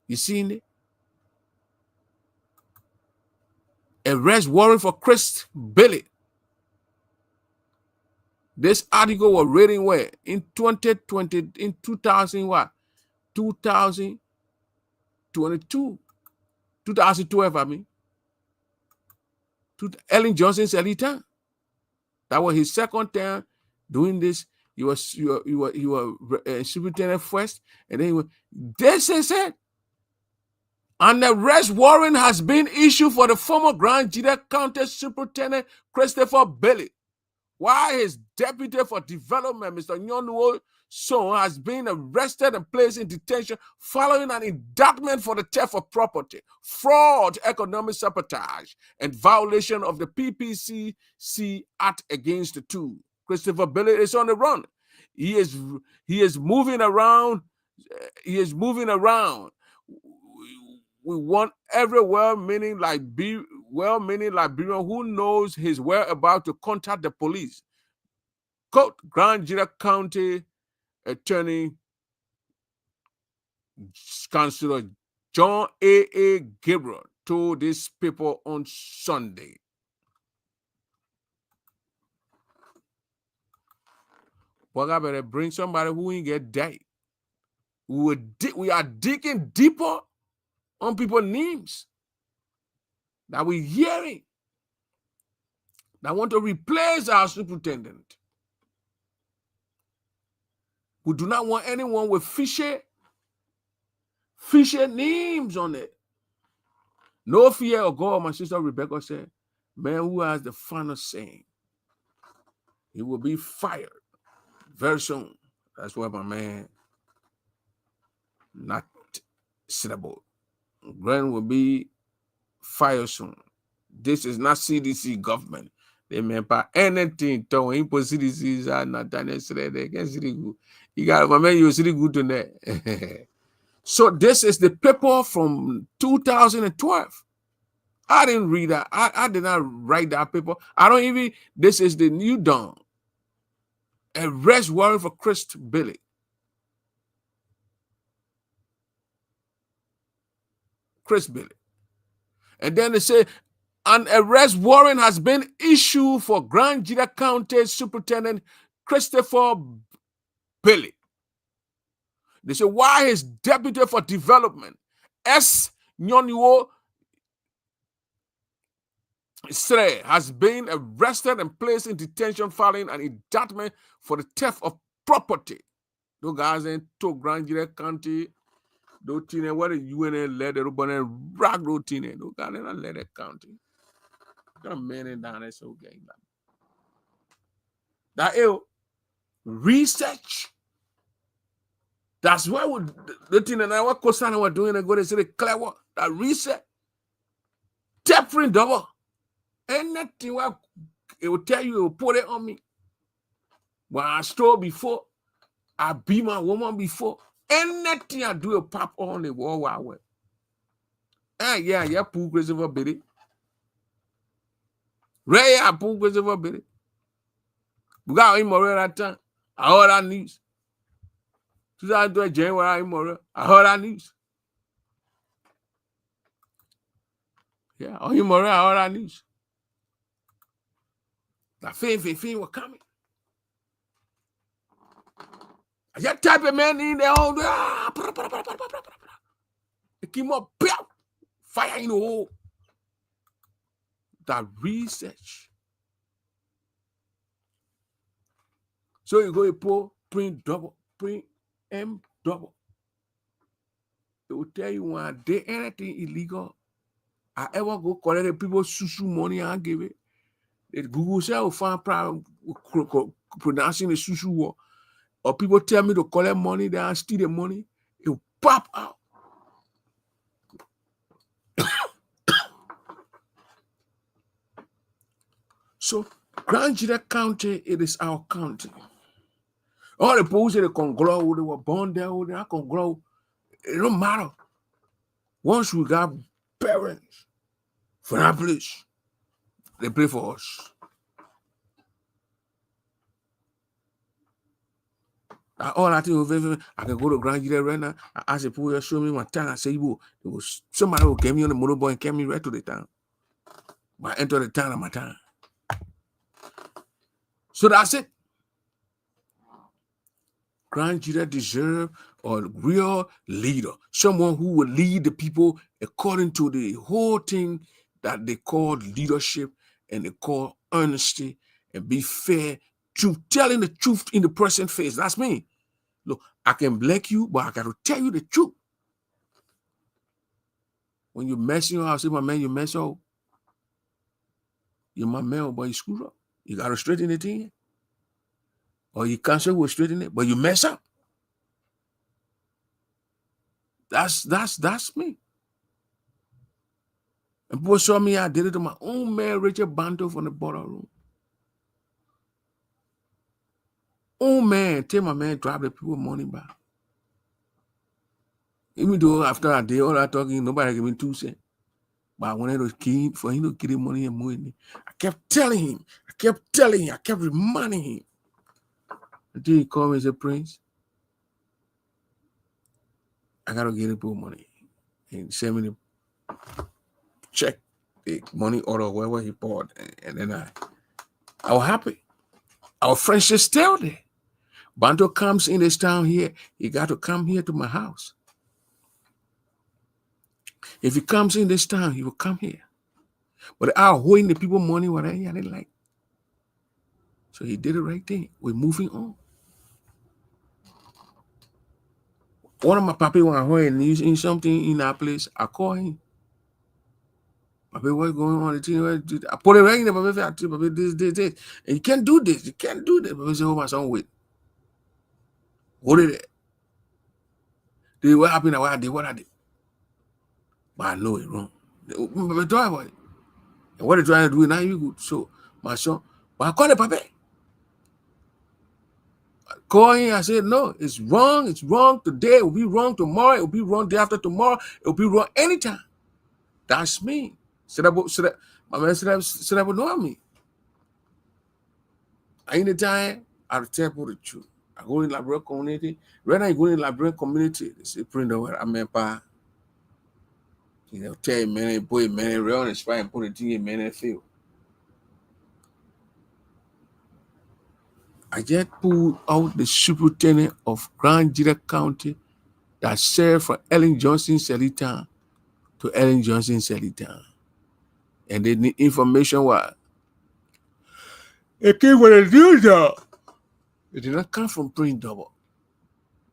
you seen it? Arrest warrant for Chris Billy. This article was written where? In 2020, in 2000 what? 2022. 2012, I mean. Ellen Johnson's early term. That was his second term doing this. You were superintendent first, and then he was, this is it. An arrest warrant has been issued for the former Grand Jury County Superintendent Christopher Billy, while his deputy for development, Mr. Nyonwo son has been arrested and placed in detention following an indictment for the theft of property, fraud, economic sabotage, and violation of the PPCC Act against the two. Christopher Billy is on the run. He is moving around. He is moving around. We want every well-meaning Liberian who knows his whereabouts to contact the police. Quote, Grand Jira County Attorney Councilor John A. Gabriel told these people on Sunday. But I better bring somebody who ain't get dead. We are digging deeper on people's names that we're hearing that want to replace our superintendent. We do not want anyone with fishy names on it. No fear of God, my sister Rebecca said, man who has the final saying, he will be fired very soon. That's what my man, not Sidabo. Glenn will be fired soon. This is not CDC government. They meant by anything to impose CDCs are not done yesterday. They can see good. You got my man, you see good to that. So this is the paper from 2012. I didn't read that. I did not write that paper. I don't even. This is the new dawn. Arrest warrant for Chris Billy. Chris Billy. And then they say an arrest warrant has been issued for Grand Jira County Superintendent Christopher Billy. They say why his deputy for development, S. Nyonyo Sre, has been arrested and placed in detention following an indictment for the theft of property. Those guys in to Grand Jira County. Those teenagers, what the UN led everybody rock those teenagers. Those guys in the county. Got men down there so gang. That is research. That's why the teenagers what Kosana were doing and go to say the clever that research. Different double. Anything what it will tell you, it will put it on me. When I stole before, I beat my woman before. Anything I do, it pop on the World Wide Web. Yeah, Pooh Christopher Billy. Ray, I Pooh Christopher Billy. We got him already that time. I heard that news. 2012 January, him already. I heard that news. Yeah, him already, I heard that news. That fame were coming. I just type a man in there all day. It came up, fire in the hole. That research. So you go to print double, print M double. It will tell you when I did anything illegal, I ever go collect the people susu money and give it. The Google say will find problem pronouncing the susu word. Or people tell me to collect money, they and steal the money, it will pop out. So, Grand Jira County, it is our county. All the people they can grow, they were born there, they can grow. It don't matter. Once we got parents for that place, they play for us. All I think I can go to Grand Jira right now. I ask the people, show me my town. I say, somebody will get me on the motorbike and get me right to the town. But I enter the town at my town. So that's it. Grand Jira deserve a real leader, someone who will lead the people according to the whole thing that they call leadership and they call honesty and be fair, truth, telling the truth in the person's face. That's me. Look, I can black you, but I got to tell you the truth. When you mess your house, say, my man, you mess up. You're my man, but you screw up. You got to straighten it in. or you cancel, will straighten it, but you mess up. That's me. And people saw me, I did it to my own man, Richard Banto from the border room. Oh man, tell my man, drive the people money back. Even though after I did all that talking, nobody gave me 2 cents. But I wanted to keep for him to get the money and money. I kept telling him, I kept reminding him. Until he called me and said, Prince, I gotta get the people money. And send me the check, the money order, wherever he bought. And then I was happy. Our friendship still there. Banto comes in this town here, he got to come here to my house. If he comes in this town, he will come here. But I was holding the people money what I didn't like. So he did it right there. We're moving on. One of my papi when I heard in something in that place, I call him. Papi, what's going on? I put it right in there, papi, this. And you can't do this. You can't do this. Papi said, oh, my son, wait. Hold it there. This what happened, what I did. But I know it's wrong. Papi, talk about it. And what they're trying to do now, you good. So, my son, but I call it papi. Call him, I said, no, it's wrong. It's wrong today. It will be wrong tomorrow. It will be wrong day after tomorrow. It will be wrong anytime. That's me. My man said that would know me. Anytime I tell people the truth. I go in the Liberian community. Right now, I go in the Liberian community. They say, print over. I'm a pa. You know, tell many boy, many real inspire and put it in many field. I just pulled out the superintendent of Grand Jira County that served from Ellen Johnson Selitown to Ellen Johnson Selitown. And they need information what? It came from a new job. It did not come from Print Double.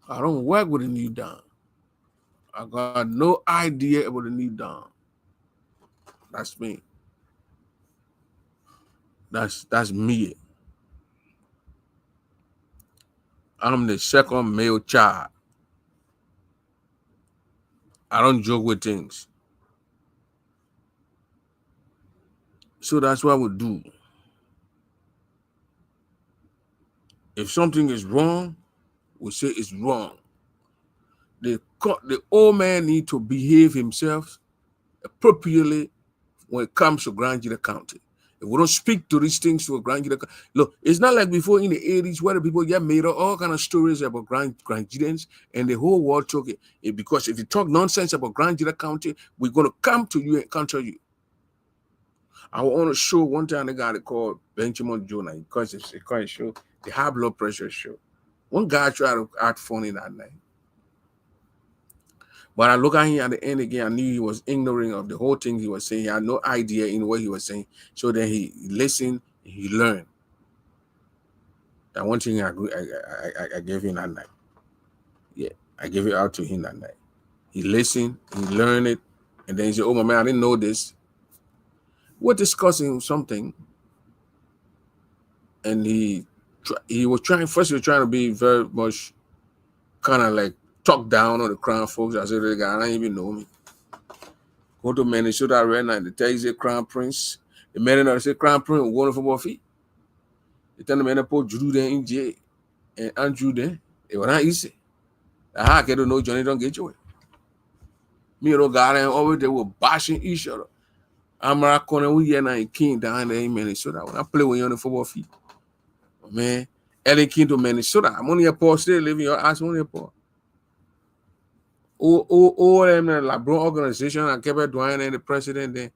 I don't work with a new down. I got no idea about the new down. That's me. That's me. I'm the second male child. I don't joke with things. So that's what we do. If something is wrong, we say it's wrong. The old man need to behave himself appropriately when it comes to Grand Jira County. If we don't speak to these things to a Grand Jira County, look, it's not like before in the 80s where the people get made up all kind of stories about Grand Jirans and the whole world took it. Because if you talk nonsense about Grand Jira County, we're going to come to you and counter you. I was on a show one time, the guy called Benjamin Jonah, because it's a kind of show, the high blood pressure show. One guy tried to act funny that night. But I look at him at the end again, I knew he was ignorant of the whole thing he was saying. He had no idea in what he was saying. So then he listened, he learned. That one thing I gave him that night. Yeah, I gave it out to him that night. He listened, he learned it, and then he said, oh, my man, I didn't know this. We're discussing something, and he was trying to be very much kind of like talk down on the Crown folks. I said, the guy, I don't even know me. Go to Minnesota right now, they tell you say Crown Prince. The man that say Crown Prince will go on football feet. They tell the man that put Drew there in jail and Andrew there. It was not easy. I don't know Johnny don't get you. Me and the guy over there were bashing each other. I'm a corner we here now King down there in Minnesota. When I play when you're on the football field. Man, Ellen King to Minnesota. I'm only a poor still living your ass only a poor. All them LeBron organization and Kevin Dwayne and the president then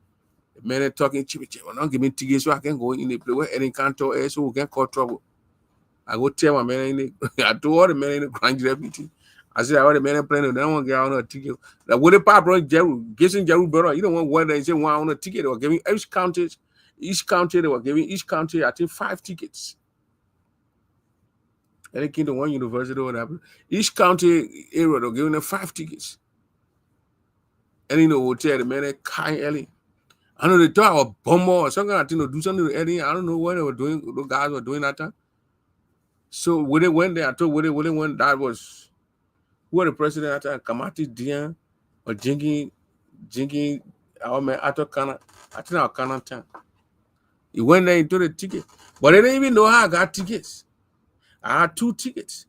the men talking cheap. Don't give me tickets so I can go in the play where Ellen Cantor is so we can cause trouble. I go tell my men in the I told all the men in the Grand Jira meeting. I said, I already made a plan. They don't want to get on a ticket. Like, what the pop bro, guessing Jeru brother, you don't want one they say one on a ticket. They were giving each county, they were giving each county, I think 5 tickets. And they came to one university or whatever. Each county area, they were giving them 5 tickets. And in the hotel, the man Kai Ellie. I know they thought I was bummer or something. I think they do something to Eddie. I don't know what they were doing, the guys were doing that time. So when they went there, I told when they went, that was who was the president at that time? Kamati Dian or Jingy, our man Ato Kana. I think our Kana time. He went there into the ticket. But they didn't even know how I got tickets. I had 2 tickets.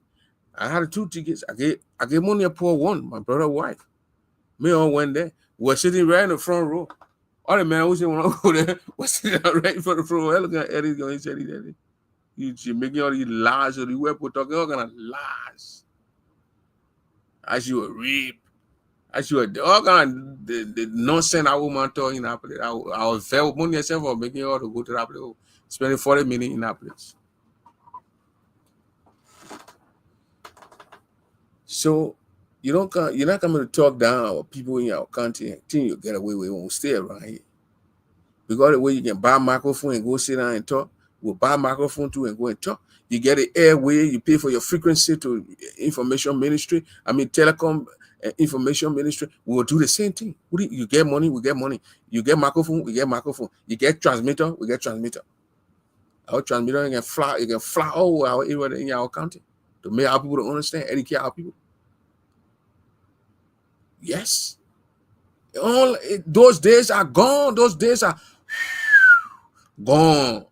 I gave money a poor one, my brother's wife. Me all went there. We were sitting right in the front row. All the man who said when I go there was sitting right in front of the front row. Look at Eddie going, he said, "You making all these lies or the web talking all kind of lies. As you were raped, as you were all kind of the nonsense I woman talking in that place. I was very money myself for making all to go to that place, spending 40 minutes in that place. So you're not coming to talk down about people in your country and think you get away with it when we stay around here. Because the way you can buy a microphone and go sit down and talk, we'll buy a microphone too and go and talk. You get an airway, you pay for your frequency to information ministry. I mean telecom information ministry. We will do the same thing. You get money, we get money. You get microphone, we get microphone. You get transmitter, we get transmitter. Our transmitter can fly all our area in our county to make our people to understand, educate our people. Yes. Those days are gone. Those days are gone.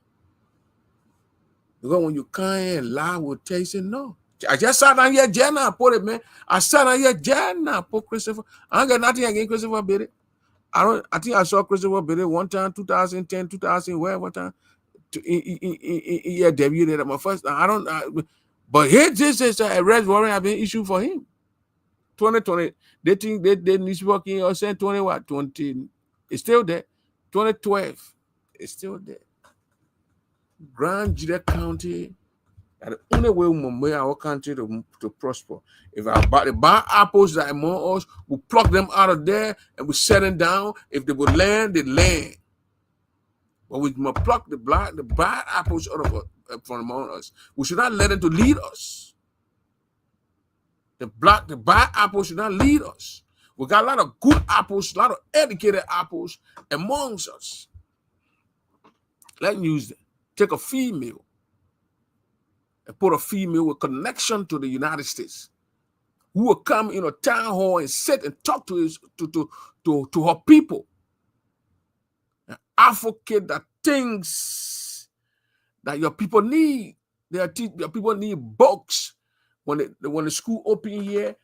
Because when you can't lie, will tell you, say no. I just sat down here, Jenna, put it, man. I sat down here, Jenna, put Christopher. I don't got nothing against Christopher Bede. I think I saw Christopher Bede one time, 2010, 2000, whatever time. Yeah, debuted at my first. But here, this is a arrest warrant have been issued for him. 2020, they think they need working or saying 20 what? 20, it's still there. 2012, it's still there. Grand Judea County, the only way we make our country to prosper. If the bad apples that are among us, we pluck them out of there and we set them down. If they would land, they land. But we must pluck the bad apples out of from among us. We should not let them to lead us. The bad apples should not lead us. We got a lot of good apples, a lot of educated apples amongst us. Let's use them. Take a female and put a female with connection to the United States who will come in a town hall and sit and talk to her people. An advocate that things that your people need. Your people need books. When the school open here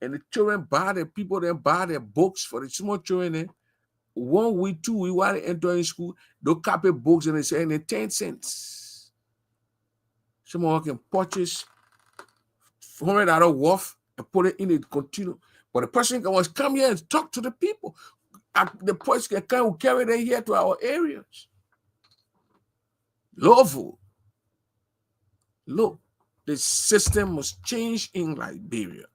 and the children buy their books for the small children. 1 week, 2 weeks while they enter in school, they'll copy books and they say in 10 cents. Someone can purchase $100 worth and put it in a container. But the person can always come here and talk to the people. The person can come and carry them here to our areas. Lawful. Look, the system must change in Liberia.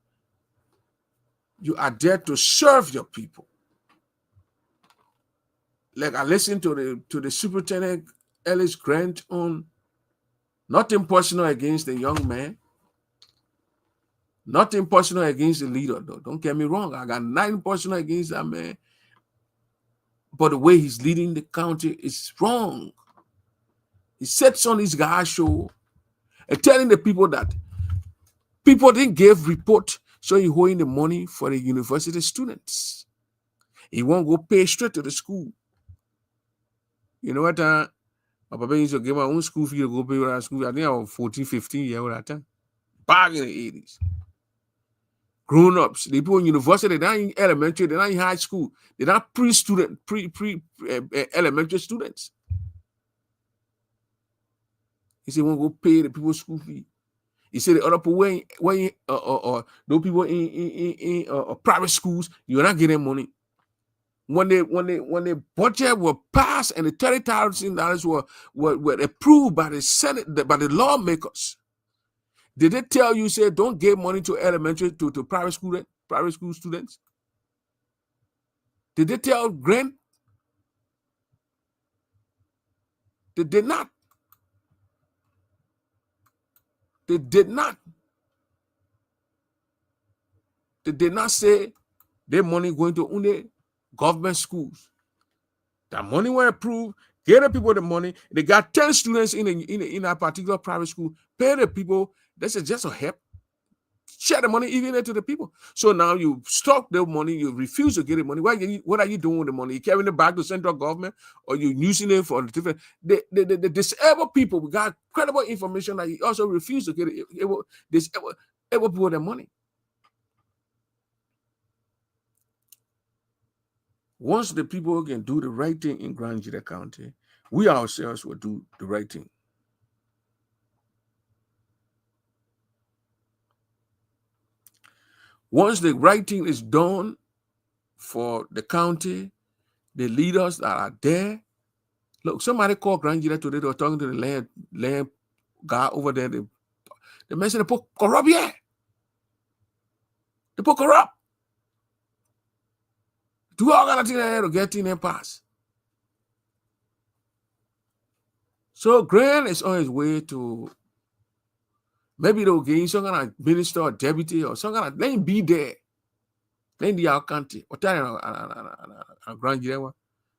You are there to serve your people. Like I listened to the Superintendent Ellis Grant on nothing personal against the young man. Nothing personal against the leader, though. Don't get me wrong. I got nothing personal against that man. But the way he's leading the county is wrong. He sits on his guy show and telling the people that people didn't give report, so he holding the money for the university students. He won't go pay straight to the school. You know what? My papa used to give my own school fee to go pay for that school. I think I was 14, 15 years old at that time. Back in the 80s. Grown-ups, they people in university, they're not in elementary, they're not in high school. They're not elementary students. He said, won't go pay the people's school fee. He said the other people those people in private schools, you're not getting money. When the budget was passed and the $30,000 were approved by the Senate, by the lawmakers, did they tell you, say, don't give money to elementary to private school students? Did they tell Grant? They did not. They did not. They did not say their money going to only government schools. That money were approved Get the people the money. They got 10 students in a particular private school. Pay the people. This is just a help. Share the money even to the people. So now you stock the money, you refuse to get the money. What are you doing with the money? You carrying it back to central government, or you using it for different the disabled people? We got credible information that you also refuse to get disabled people the money. Once the people can do the right thing in Grand Jita County, we ourselves will do the right thing. Once the right thing is done for the county, the leaders that are there. Look, somebody called Grand Jita today. They were talking to the land guy over there. They mentioned they put corrupt here. They put corrupt. Do all kind of things there to get in and pass. So Grand is on his way to, maybe they'll gain some kind of minister or deputy or some kind of, let him be there. Let him lead our county. Or tell Grand Jita,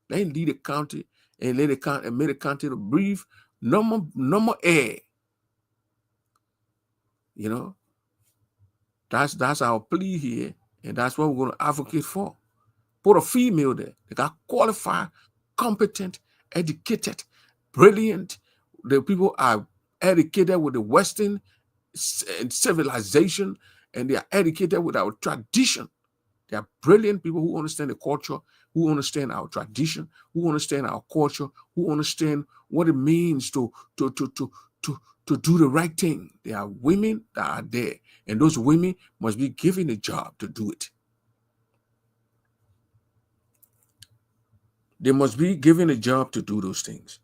let him lead the county and let the county and make the county to breathe normal air. You know, that's our plea here, and that's what we're going to advocate for. Put a female there. They got qualified, competent, educated, brilliant. The people are educated with the Western civilization, and they are educated with our tradition. They are brilliant people who understand the culture, who understand our tradition, who understand our culture, who understand what it means to do the right thing. There are women that are there, and those women must be given a job to do it. They must be given a job to do those things.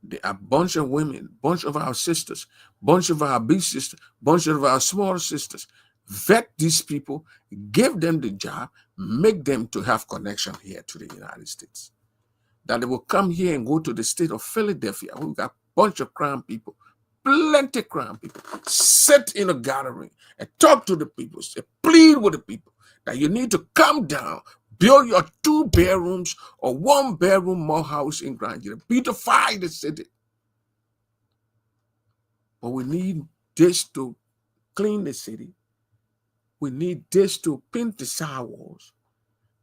There are a bunch of women, bunch of our sisters, bunch of our big sisters, bunch of our small sisters. Vet these people, give them the job, make them to have connection here to the United States. That they will come here and go to the state of Philadelphia. We've got a bunch of crime people, plenty of crime people. Sit in a gathering and talk to the people, say, plead with the people that you need to come down, build your 2 bedrooms or 1 bedroom more house in Grand Jita, beautify the city. But we need this to clean the city. We need this to paint the sidewalks.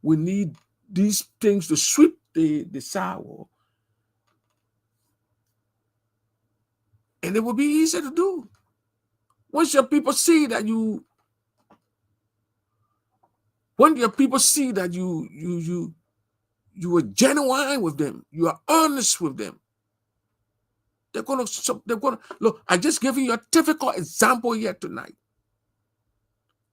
We need these things to sweep the sidewalk. And it will be easy to do. Once your people see that you are genuine with them, you are honest with them, they're gonna look. I just gave you a typical example here tonight.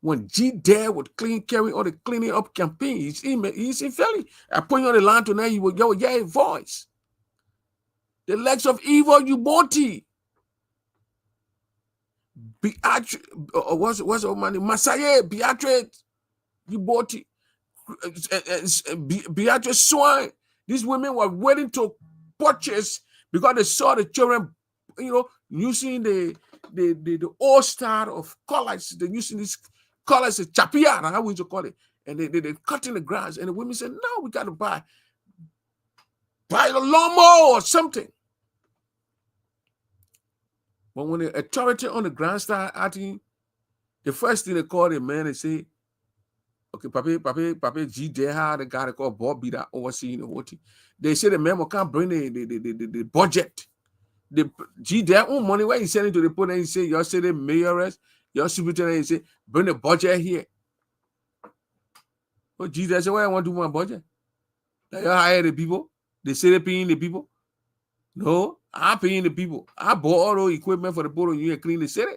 When G Dare would carry all the cleaning up campaign, he's in Philly. I put you on the line tonight, you will go, yeah, voice. The legs of evil, you Uboti. Beatrice, what's her name? Masaye, Beatrice, you Uboti. Beatrice Swine. These women were willing to purchase because they saw the children, using the old style of colors. They're using these colors, chapiana, how would you call it? And they're cutting the grass. And the women said, no, we got to buy the lawnmower or something. But when the authority on the ground start acting, the first thing they call the man and say, okay, Papa G, they had a guy called Bobby that overseeing the whole thing. They say the man can't bring the budget. The G, their own money, where he send it to the point and he say, y'all say the mayoress, your superintendent, he say, bring the budget here. Oh, G, they say, why I want to do my budget? Like, you hire the people. They say they're paying the people. No, I'm paying the people. I bought all the equipment for the boat and you clean the city.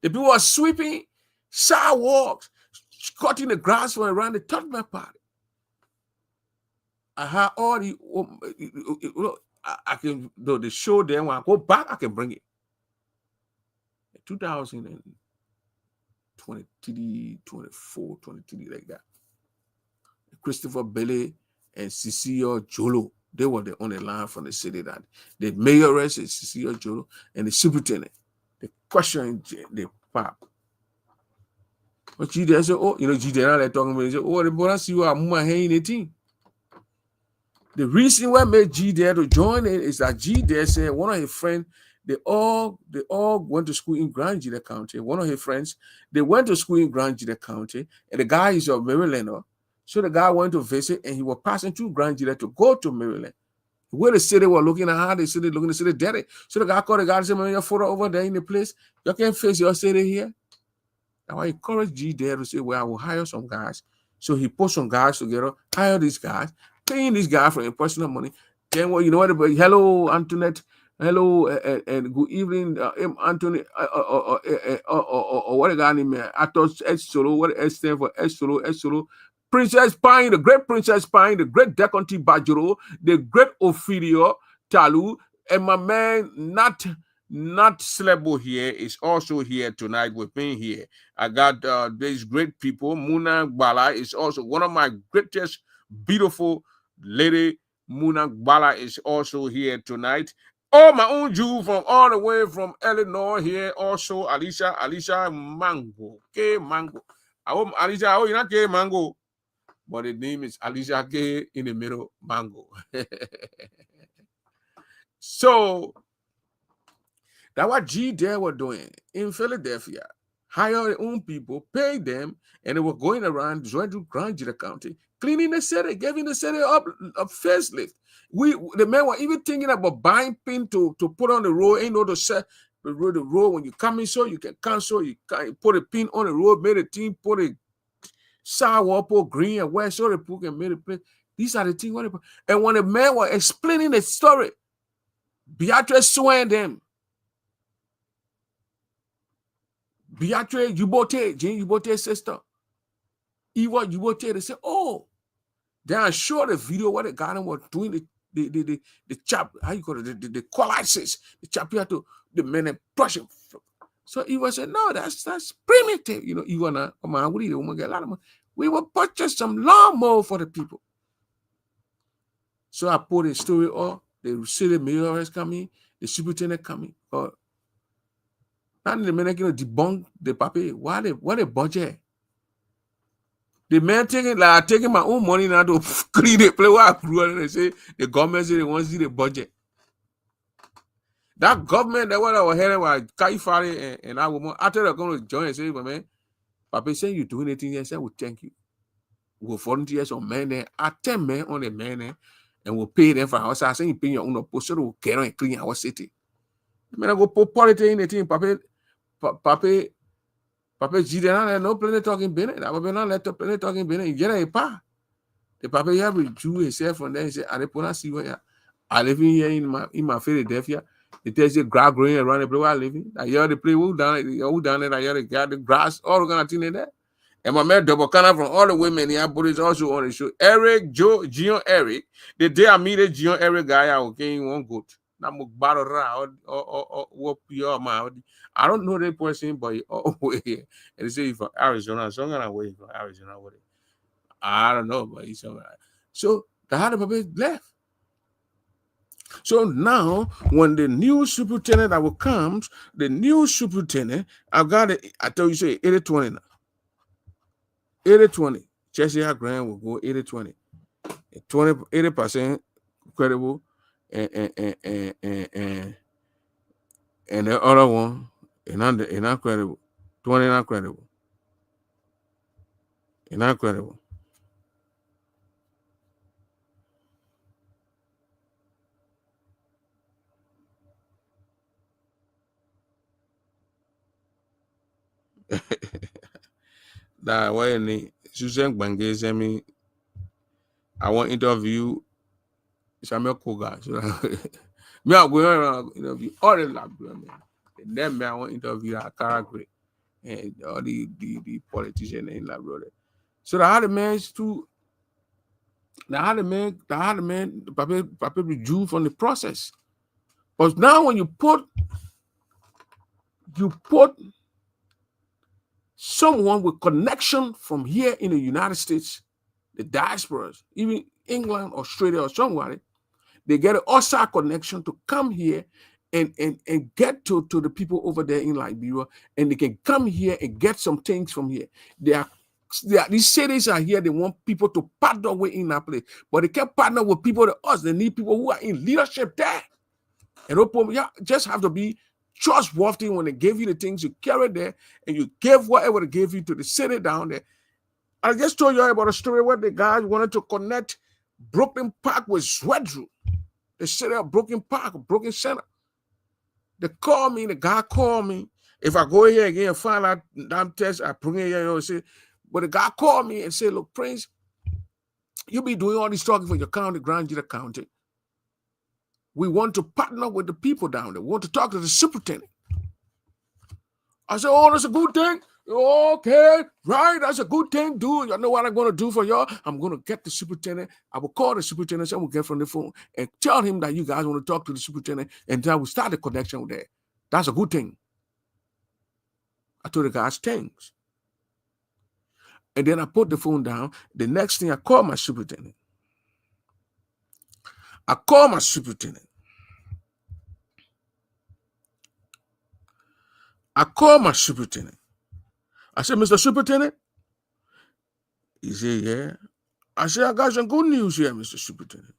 The people are sweeping sidewalks, cutting the grass from around the Tottenham party. I have all the, I can do the show there. When I go back, I can bring it. 2023, 24, 23, like that. Christopher Bailey and Cecilia Jolo, they were on the line from the city that the mayoress is Cecilia Jolo and the superintendent. They questioned the pop. But she said, oh, G, they're talking about it. Oh, the boy, see you are moving here in the team. The reason why made G Dare to join it is that G Dare said one of his friends, they all went to school in Grand Gila County. One of his friends, they went to school in Grand Gila County, and the guy is of Maryland. So the guy went to visit, and he was passing through Grand Gila to go to Maryland. Where the city was looking at how the city looking, the city dirty. So the guy called the guy and said, man, your photo over there in the place. You can't face your city here. Now I encourage G Dare to say, well, I will hire some guys. So he put some guys together, hire these guys, paying this guy for personal money. Then what, you know what? Hello, Antoinette. Hello, and good evening, Anthony, or what a guy named Atos S Solo. What S stand for? S Solo. Princess Pine, the great Princess Pine, the great Deconti Bajuro, the great Ophidio Talu, and my man not Slebo here is also here tonight with me here. I got these great people. Muna Bala is also one of my greatest, beautiful lady. Muna Bala is also here tonight. Oh, my own Jew from all the way from Illinois here. Also, Alicia Mango. K Mango. I hope Alicia, you're not K Mango. But the name is Alicia K in the middle, Mango. So that's what G Dare were doing in Philadelphia. Hire their own people, pay them, and they were going around joining to Grand Gila County, cleaning the city, giving the city up a facelift. The men were even thinking about buying pin to put on the road. Ain't no to set the road when you come in, so you can cancel. You can put a pin on the road, made a team, put a sour, put green and white, so they put and made a place. These are the things. And when the men were explaining the story, Beatrice swaying them. Beatrice Ubote, Jane Ubote's sister. Iwa Ubote, they said, oh, then I showed the video where the guy was doing the chap, how you call it, the collages, the chap you had to, the men and brush him. So Iwa said, no, that's primitive. You know, Iwa na, come on, we will get a lot of money. We will purchase some lawnmower for the people. So I put a story up, the city mayor is coming, the superintendent coming. And the men debunk the papi. What a budget. The man taking my own money now to clean the play where I grew and they say the government say they want to see the budget. That government that what I was hearing was Kaifari and I woman after they're going to join and say, but man, papi say you do anything, yes, I will thank you. We'll volunteer some men there, 10 men on the men there, and we'll pay them for our house. I say you pay your own post so we'll get on and clean our city. The men go put politics in the thing, papi G Dare no plenty talking business. I will not let the plenty talking business. Get a pa. The papa have withdrew himself from there and said, I don't see where I live in here in my Philadelphia. The tell you grass growing around the place where I live in. I hear the play who down there, I hear the grass, all the kind of thing in there. And my man double canna from all the women here, but it's also on the show. Eric, Joe, Gion Eric. The day I meet a Gion Eric guy, I will gain one goat. I don't know that person, but and they say he's from Arizona. So I'm gonna wait from Arizona with it. I don't know, but he's somewhere. So the hard paper left. So now, when the new superintendent that will comes, the new superintendent, I've got it. I tell you, say 80-20 now. 80-20. Chelsea Grant will go 80-20. 80% credible. And the other one is not credible. 20 not credible. It's not credible. That way, Susan Bange sent me. I want interview Samuel Koga. So me, I'm going around interview all the lab, man. And then I want interview Akara and all the politicians in lab, brother. So the other man too. The other man, Papa withdrew from the process. But now when you put someone with connection from here in the United States, the diasporas, even England, Australia, or somewhere, they get an outside connection to come here and get to the people over there in Liberia, and they can come here and get some things from here. They are these cities are here. They want people to partner with in that place, but they can't partner with people to us. They need people who are in leadership there. And you just have to be trustworthy when they gave you the things you carried there, and you gave whatever they gave you to the city down there. I just told you about a story where the guys wanted to connect Brooklyn Park with Zwedru, the city of Brooklyn Park, Brooklyn Center. They called me, the guy called me. If I go here again and find out damn test, I bring it here and say, but the guy called me and said, look, Prince, you be doing all this talking for your county, Grand Gila County. We want to partner with the people down there. We want to talk to the superintendent. I said, oh, that's a good thing. Okay, right, that's a good thing, dude. You know what I'm going to do for y'all? I'm going to get the superintendent. I will call the superintendent, and we'll get from the phone and tell him that you guys want to talk to the superintendent, and then we'll start the connection with there. That's a good thing. I told the guys things. And then I put the phone down. The next thing, I called my superintendent. I called my superintendent. I said, Mr. Superintendent? He said, yeah. I said, I got some good news here, Mr. Superintendent.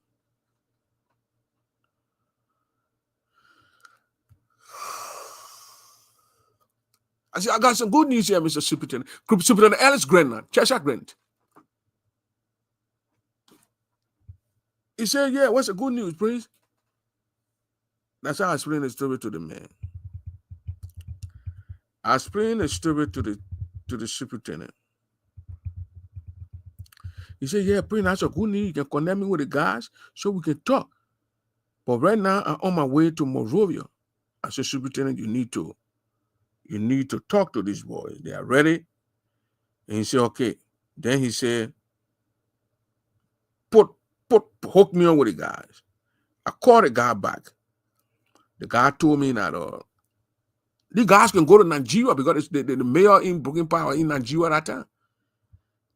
I said, I got some good news here, Mr. Superintendent. Superintendent Ellis Grant, Cheshire Grant. He said, yeah, what's the good news, please? That's how I explained the story to the man. I explained the story to the superintendent. He said, yeah, Prince, that's a good news. You can connect me with the guys so we can talk. But right now, I'm on my way to Monrovia. I said, Superintendent, you need to talk to these boys. They are ready. And he said, okay. Then he said, hook me on with the guys. I called the guy back. The guy told me that the guys can go to Nigeria because the mayor in Brooklyn Park in Nigeria at that time.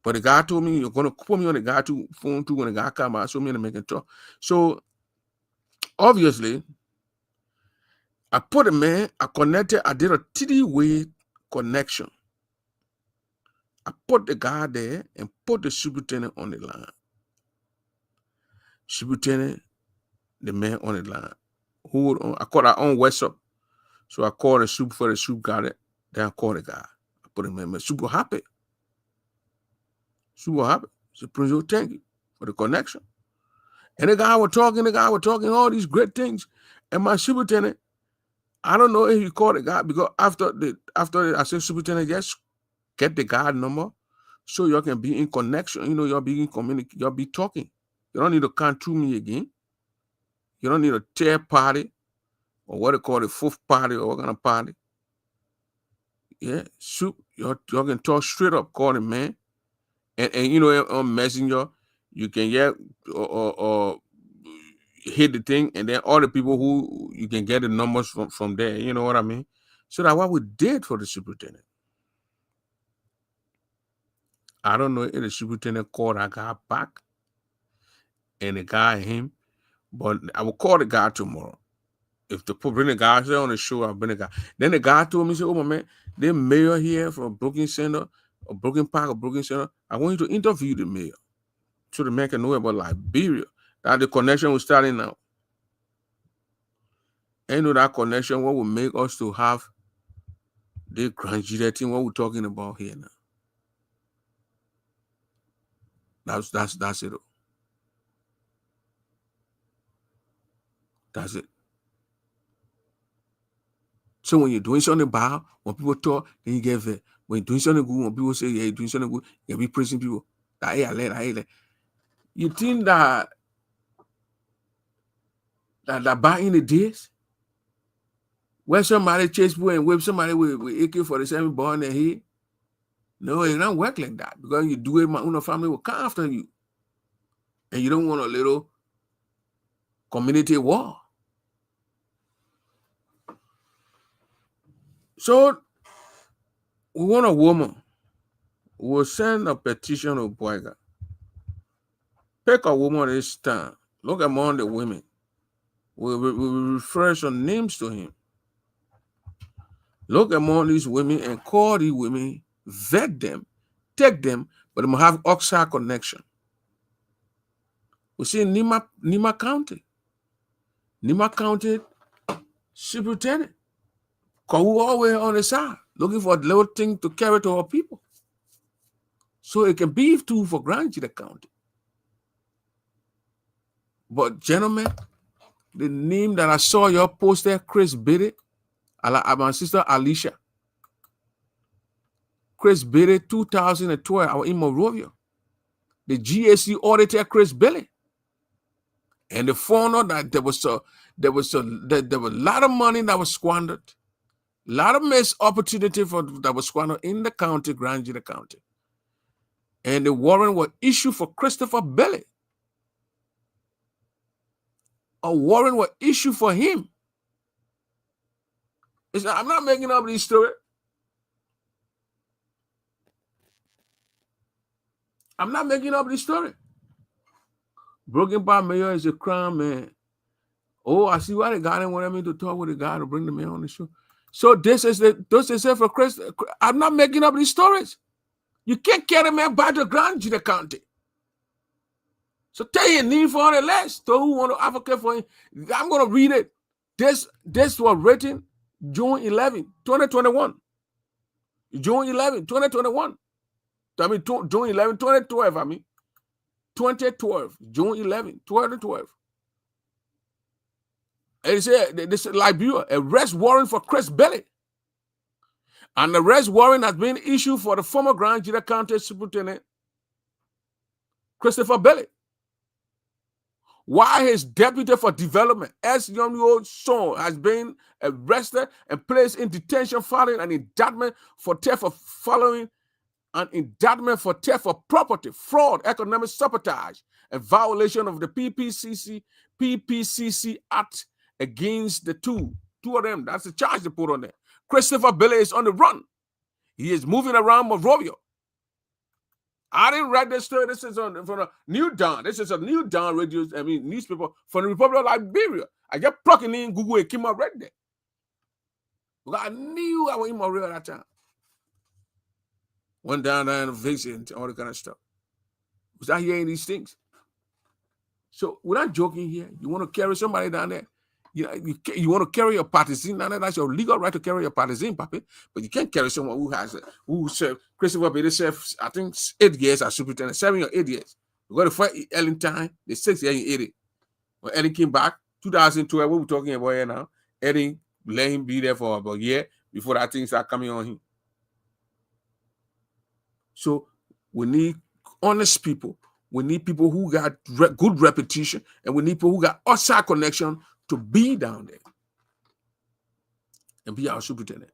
But the guy told me, you're going to put me on the guy to phone too when the guy come out, so me and make a talk. So obviously, I put a man, I connected, I did a 3-way connection. I put the guy there and put the superintendent on the line. Superintendent, the man on the line. I called our own WhatsApp. So I called the super for the soup, got it. Then I called the guy. I put him in. Super happy. Super happy. So Prince, thank you for the connection. And the guy was talking all these great things. And my superintendent, I don't know if he called the guy because after I said, superintendent, just get the guy number so y'all can be in connection. You know, y'all be in communication, y'all be talking. You don't need to come to me again. You don't need a third party or what they call the fourth party or what kind of party. Yeah, y'all can talk straight up, call the man. And you know, on Messenger, you can or hit the thing, and then all the people who you can get the numbers from there. You know what I mean? So that's what we did for the superintendent. I don't know if the superintendent called that guy back and the guy and him, but I will call the guy tomorrow. If the bring the guy on the show, I'll bring the guy. Then the guy told me, he said, oh my man, the mayor here from Brooklyn Center, or Brooklyn Park or Brooklyn Center, I want you to interview the mayor so the man can know about Liberia. That the connection was starting now. And you know that connection, what will make us to have the Grand Gila thing, what we're talking about here now. That's it. That's it. So when you're doing something bad, when people talk, then you get vet. When you're doing something good, when people say, yeah, you're doing something good, you be praising people. You think that back in the days, when somebody chase people and whip somebody with AK-47 ball in their head, no, it don't work like that. Because you do it, my own family will come after you. And you don't want a little community war. So we want a woman. We'll send a petition to Boyga. Pick a woman this time. Look among the women. We'll refer some names to him. Look among these women and call these women, vet them, take them, but they must have Oxford connection. We see in Nima County superintendent, who always on the side, looking for a little thing to carry to our people. So it can be too for Grand County. But gentlemen, the name that I saw your post there, Chris Biddy, my sister Alicia. Chris Biddy, 2012, our in Monrovia. The GSC auditor, Chris Billy. And the found out that there was a lot of money that was squandered, a lot of missed opportunity that was squandered in the county, Grand Junction County. And the warrant was issued for Christopher Billy. A warrant was issued for him. I'm not making up this story. I'm not making up this story. Broken Bar Mayor is a crime man. Oh, I see why the guy didn't want me to talk with the guy to bring the man on the show. So this is for Chris. I'm not making up these stories. You can't carry a man back to Grand Junction County. So tell your need for the less. So who want to advocate for him? I'm going to read it. This was written June 11, 2021. June 11, 2021. I mean, June 11, 2012, 2012, June 11, 2012. And it said, this is Liberia, arrest warrant for Chris Billy. An arrest warrant has been issued for the former Grand Junction County Superintendent, Christopher Billy. While his deputy for development, S. Young Son, has been arrested and placed in detention following an indictment for theft of property, fraud, economic sabotage, and violation of the PPCC Act against the two of them. That's the charge they put on there. Christopher Billy is on the run. He is moving around Monrovia. I didn't write this story. This is from a New Dawn. This is a New Dawn newspaper from the Republic of Liberia. I just plugging in Google and came up right there. Because I knew I was in Monrovia at that time. Went down there and visited all the kind of stuff. Was I hearing these things? So we're not joking here. You want to carry somebody down there. You want to carry your partisan down there. That's your legal right to carry your partisan, papi. But you can't carry someone who served Christopher Billy served, I think, 8 years as superintendent, 7 or 8 years. We got to fight Ellen time. The 6 years in 80. When Ellen came back, 2012, what we're talking about here now, Ellen let him be there for about a year before that thing started coming on him. So we need honest people. We need people who got good reputation, and we need people who got outside connection to be down there and be our superintendent.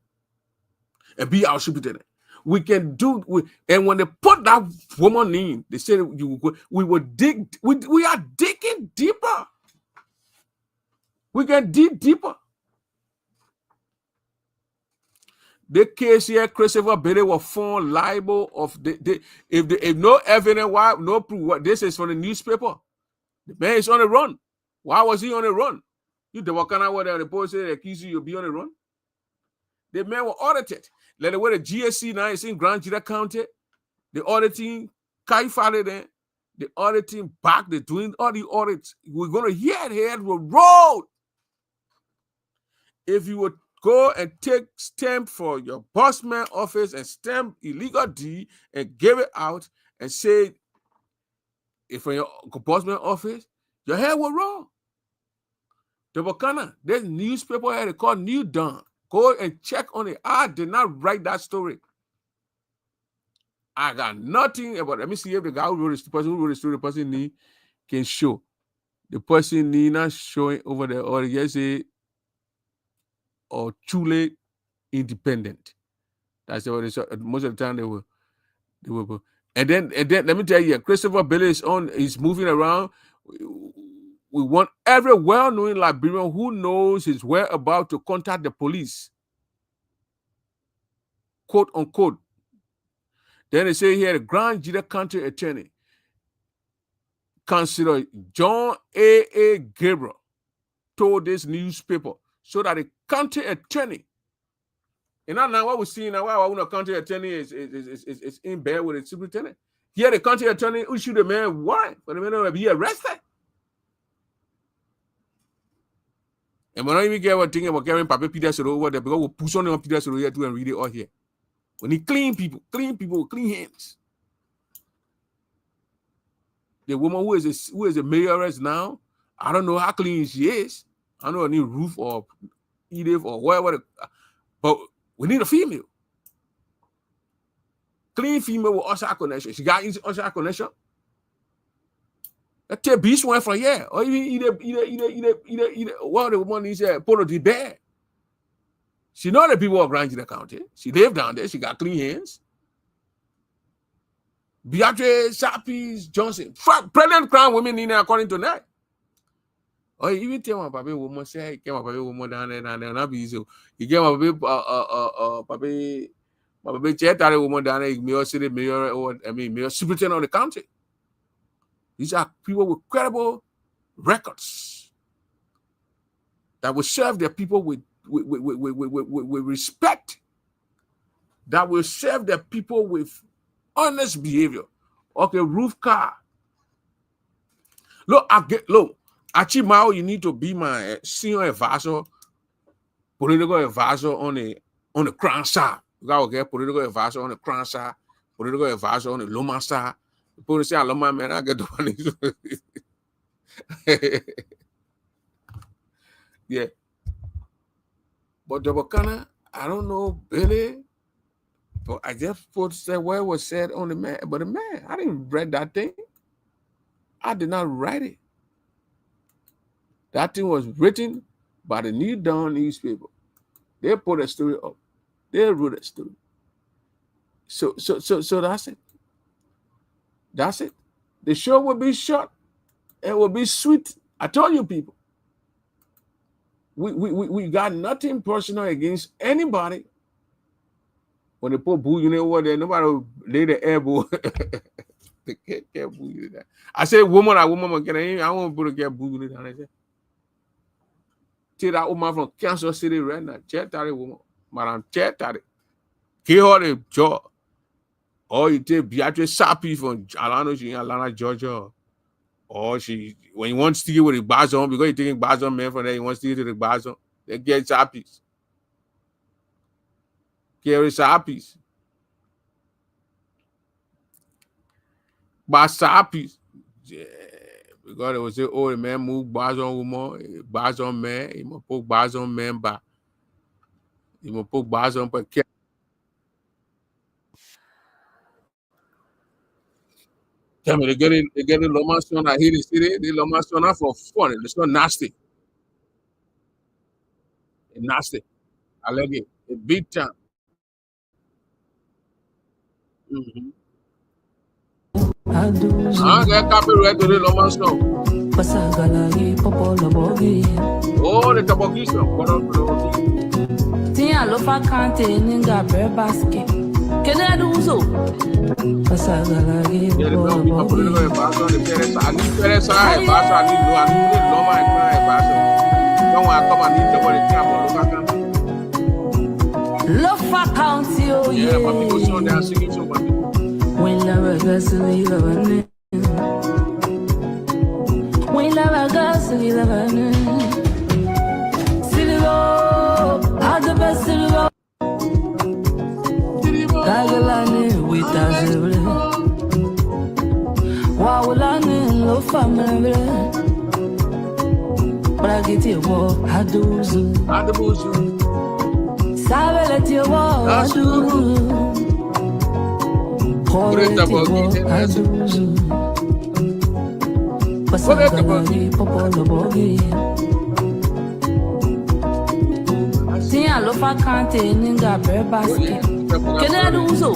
We can do. And when they put that woman in, they said we will dig. We are digging deeper. We can dig deeper. The case here, Christopher Billy was found liable of if no evidence, why no proof. This is from the newspaper. The man is on the run. Why was he on the run? You the Wakana where the report said accuse you'll be on the run. The man was audited. Let the way the GSC now is in Grand Junction County. The auditing, Kai filed there. The auditing back, they're doing all the audits. We're gonna hear it here the road. If you would go and take stamp for your bossman office and stamp illegal deed and give it out and say if from your bossman office, your head will roll. The Wakana, there's newspaper here they call New Dawn. Go and check on it. I did not write that story. I got nothing about it. Let me see if the guy who wrote the story, the person need can show. The person need not showing over there or just say or Chule Independent. That's what it's most of the time they were. And then let me tell you, Christopher Billy is moving around. We want every well-known Liberian who knows his whereabouts to contact the police. Quote unquote. Then they say here the Grand Junction County Attorney, Councilor John A. Gabriel, told this newspaper so that the county attorney And now what we're seeing now, our county attorney is in bed with the superintendent. Here the county attorney issued a man warrant for the man to be arrested. And we don't even get what thinking about carrying Papa Peter Soro over there because we push on Peter Soro here too and read it all here. When he clean people with clean hands. The woman who is a mayoress now, I don't know how clean she is. I don't know any roof or Edith or whatever, but we need a female. Clean female with Usher connection. She got into Usher connection. That take beast one from here. Or even either one of the woman is Polo the Bear. She know the people of Grand County. She live down there. She got clean hands. Beatrice, Sapis, Johnson. Pregnant crown women in there according to that. Or even tell my baby woman say, get my baby woman down there, not be easy. You get my baby chair woman down there, mayor city, mayor, or mayor superintendent of the county. These are people with credible records that will serve their people with respect, that will serve their people with honest behavior. Okay, roof car. Look, Achimao, you need to be my senior advisor, political advisor on the crown side. You gotta get political advisor on the crown side, political advisor on the Loma side. People say, Loma, man, I get the money. Yeah. But the Wakana, I don't know, Billy. But I just put say what was said on the man. But the man, I didn't read that thing. I did not write it. That thing was written by the New Dawn newspaper. They put a story up. They wrote a story. So that's it. That's it. The show will be short. It will be sweet. I told you people. We got nothing personal against anybody. When they put boo unit over there, nobody will lay the elbow. They can't get boo unit there. I say woman, I want to get boo unit down there. Take that woman from Kansas City right now. Check that woman. Madam, check that. Give her the job. Or you take Beatrice Sapi from Atlanta, Georgia. Or when you want to stick with the Bazon, because you're taking Bazon men from there, you want to stick to the Bazon, they get Sapis. Carry Sapis. But Sapis. Yeah. Because they will say, oh, the man move Bazon woman, Bazon man, he must put Bazon man back. He must put Bazon per care. Tell me, they get in Loma Sona here in the city, they Loma Sona for fun. It's not nasty. It's nasty. I like it. It's big time. Mm-hmm. Get copyright to the Loma Sona. Oh, the Tabakisha. Tia lofa kante ninga bre basket. Can I do so? Yeah, the people put it on the Bazon, the parents. I need parents, I need Loma, I don't want to come and eat the body. Lofa County, oh yeah. My people so they are singing so much. When love goes to the love, when love goes to the love, Silver, all the best Silver. Kagalani with us, Wawulani, no family. But I get your war, I do. Savelet your war, I do. Tia lofa kante ninga bre basket. Can I do so?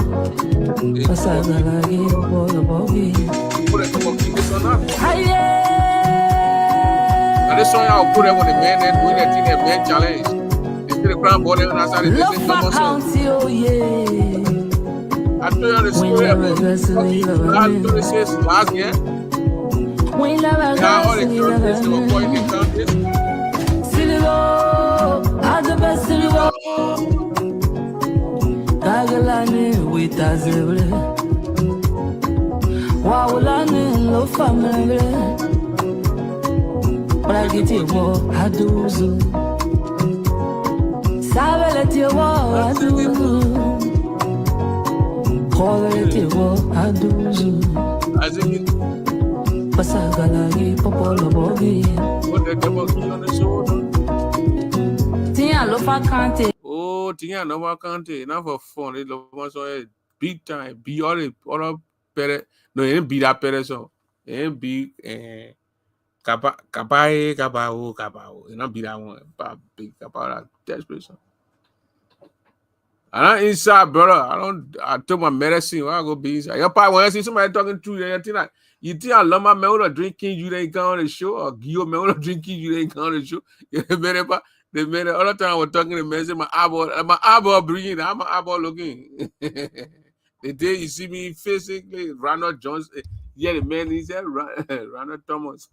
This song I'll put it when the man and doing that thing that man challenge. They did a crown border and I started this thing. I told you the story about last year. Yeah, all the countries they were going to countries. Brazil. Wawulani lo family. Bragiti wo aduzu. Sabeleti wo aduzu. Koveleti wo aduzu. As in, Pasagalagi popolo bogi. what the devil on the shoulder? Tia lo fa kante. Oh, Tinga Nova County, not for fun. It was a big time. Be all pere. No, it ain't be that pere so. It ain't be kabao. It not be that one. But big kabao desperate so. And I'm inside, brother. I took my medicine. I go be inside. Your part when I see somebody talking to you, you think I love my melody drinking you they come on the show, or Gio melody drinking you they come on the show. You remember? The minute other time I was talking to me, my eyeball breathing, I'm my eyeball looking. The day you see me physically, Ronald Jones, yeah, the man he said Ronald Thomas.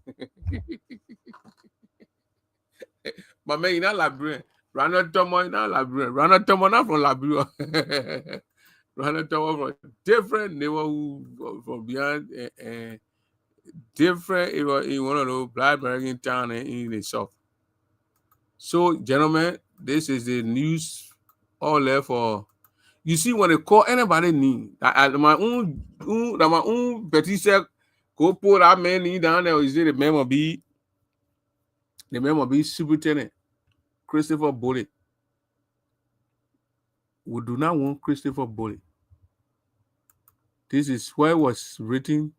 But man, you're not Labrador. Ronald Thomas, not Labrador. Ronald Thomas, not from Labrador. Ronald Thomas from different neighborhood from beyond different in one of those black American town in the south. So, gentlemen, this is the news all there for. You see, when they call anybody name, that my own petty said, go put that man name down there. Is it the man will be Superintendent Christopher Bullitt. We do not want Christopher Bullitt. This is where it was written.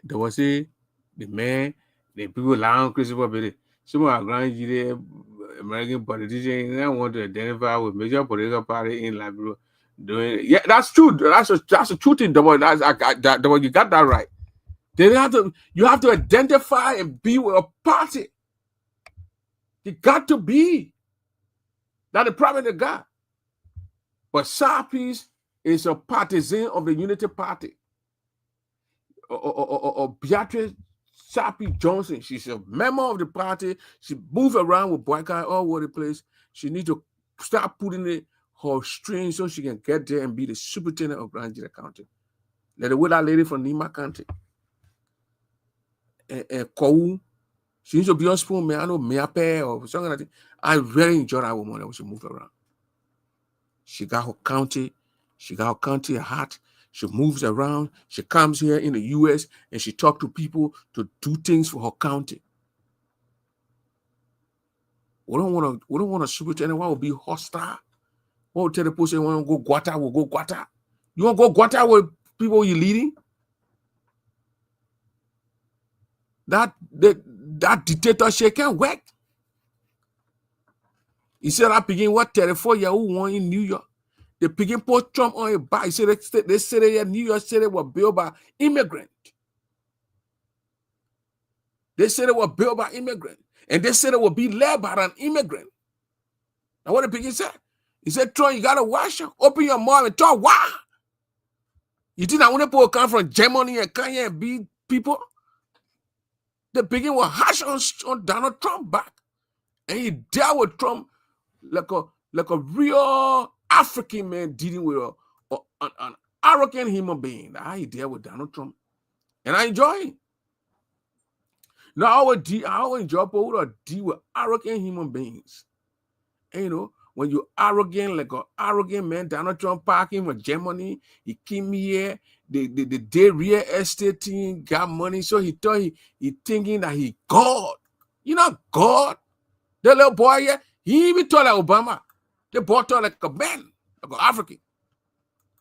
There was the people around Christopher Bullitt. Some of our grand American politicians they want to identify with major political party in Liberia. Yeah, that's true. That's a true thing. You got that right. You have to identify and be with a party. You got to be. That's the problem they got. But Sarpis is a partisan of the Unity Party. Or Beatrice Sarpy Johnson, she's a member of the party. She moves around with black guy all over the place. She needs to start putting in her strings so she can get there and be the superintendent of Grand Jira County. Let the way that lady from Nima County. And Kou, she needs to be on spoon, man. I know Meape or something like that. I very enjoy that woman when she moves around. She got her county at heart. She moves around. She comes here in the U.S. and she talks to people to do things for her county. We don't want a superintendent who will be hostile. We will tell the person we want to go Guata, we'll go Guata. You want to go Guata with people you're leading? That dictatorship can't work. He said I begin what 34-year-old one in New York. They begin put Trump on a bike. They said that New York City was built by immigrants. They said it was built by immigrants. And they said it would be led by an immigrant. Now what the begin said? He said, Trump, you gotta wash up, open your mouth and talk. Why? You think that when people come from Germany and come here and beat people? They begin with hash on Donald Trump back. And he dealt with Trump like a real African man dealing with an arrogant human being. That's how he dealt with Donald Trump. And I enjoy it. Now, I always enjoy people who deal with arrogant human beings. And you know, when you're arrogant, like an arrogant man, Donald Trump parking from Germany, he came here, the real estate team got money, so he thought he thinking that he God. You know God. The little boy here, he even thought like Obama. The boy thought like a man, like an African.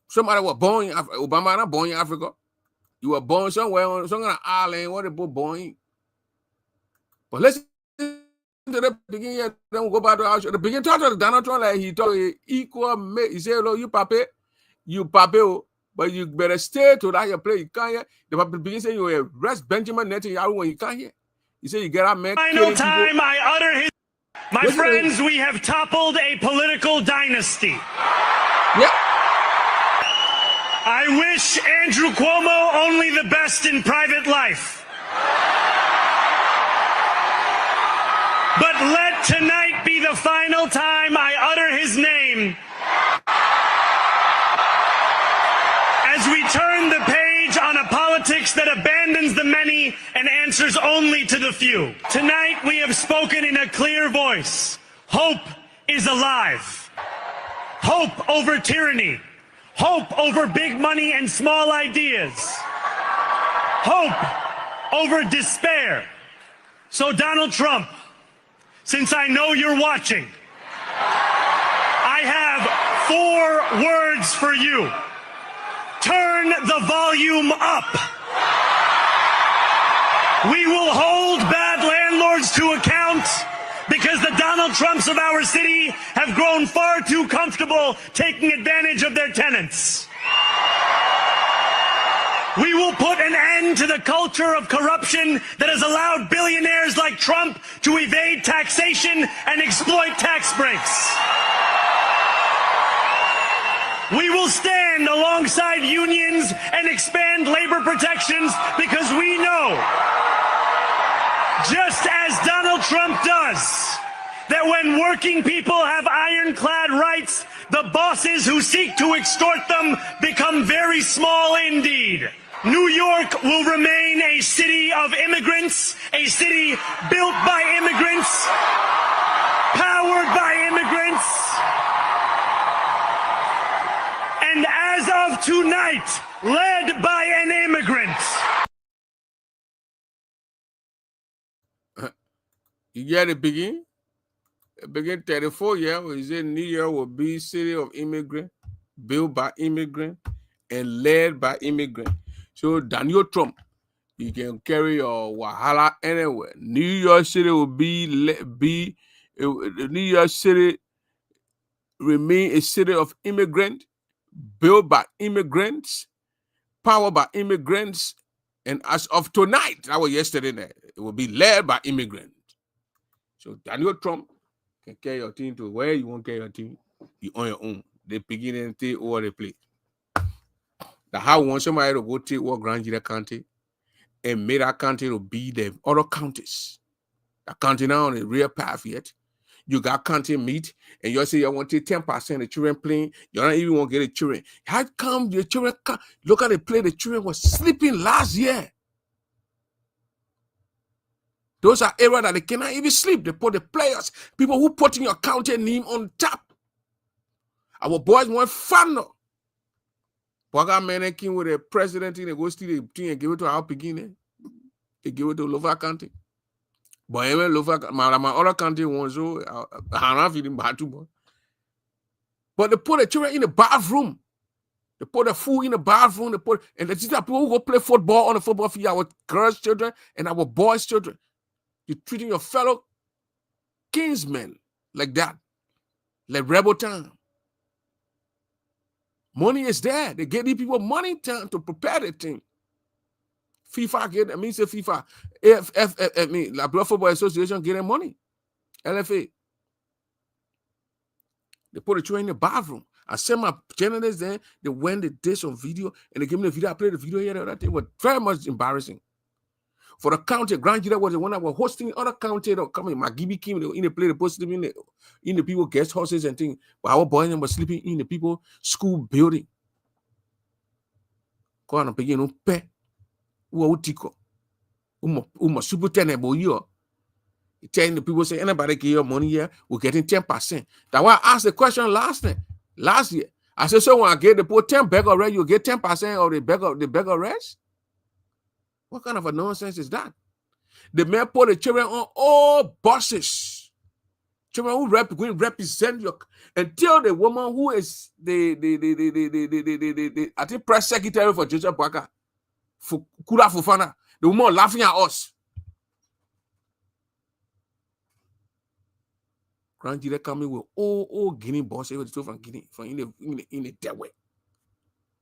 Somebody was born in Africa. Obama not born in Africa. You were born somewhere on some kind of island where they were born in. But listen to the beginning here, then we'll go back to our show. The beginning talk to Donald Trump like he thought he equal mate. He said, "Hello, you pape, but you better stay to that your place. You can't hear." The beginning saying you arrest Benjamin Netanyahu when you can't hear. He said you get out, man. Final time I utter his. My friends, we have toppled a political dynasty. Yeah. I wish Andrew Cuomo only the best in private life. But let tonight be the final time I utter his name. many and answers only to the few. Tonight we have spoken in a clear voice. Hope is alive. Hope over tyranny. Hope over big money and small ideas. Hope over despair. So Donald Trump, since I know you're watching, I have 4 words for you. Turn the volume up. We will hold bad landlords to account because the Donald Trumps of our city have grown far too comfortable taking advantage of their tenants. We will put an end to the culture of corruption that has allowed billionaires like Trump to evade taxation and exploit tax breaks. We will stand alongside unions and expand labor protections because we know, just as Donald Trump does, that when working people have ironclad rights, the bosses who seek to extort them become very small indeed. New York will remain a city of immigrants, a city built by immigrants, powered by immigrants, and as of tonight, led by an immigrant. You get it, begin? Begin 34 years. He said New York will be city of immigrant, built by immigrant, and led by immigrant. So Daniel Trump, you can carry your wahala anywhere. New York City will New York City remain a city of immigrant, built by immigrants, powered by immigrants, and as of tonight, that was yesterday night, it will be led by immigrants. So Daniel Trump can carry your team to where you want to carry your team. You on your own. They begin and take over the place. That how we want somebody to go take over Grand Gila County and make that county to be the other counties. That county now on the real path yet. You got county meet, and you say you want to take 10% of the children playing. You don't even want to get the children. How come the children look at the play? The children were sleeping last year. Those are areas that they cannot even sleep. They put the players, people who putting your county name on top. Our boys want fun. Boga men came with the president in the go steal the thing and give it to our beginning. They give it to Lofa County. But even Lofa, my other country wants so I'm not feeling bad too much. But they put the children in the bathroom. They put the food in the bathroom. They put, and the people who go play football on the football field, our girls' children and our boys' children. You're treating your fellow kinsmen like that, like rebel time. Money is there. They get these people money time to prepare the team. FIFA get, I mean, say FIFA, I mean, La Blood Football Association get them money. LFA. They put the children in the bathroom. I sent my journalists there. They went, they did some video, and they gave me the video. I played the video here. The other thing was very much embarrassing. For the county, Grand Gila was the one that was hosting other county that coming. Magibi came in the play, they put them in the people guest houses and things. But our boys were sleeping in the people school building. Go on and begin to pay. Uotiko. Super tenable year. Telling the people say anybody get your money here, we're getting 10%. That's why I asked the question last year. I said, so when I get the put 10 bag of rest, you get 10% of the bag of rest? What kind of a nonsense is that? The man put the children on all buses. Children who represent your, until the woman who is the I think press secretary for Joseph Boakai, for Kula Fofana, the woman laughing at us. Grand Gila coming with all Guinea boss from Guinea, from in the dead way,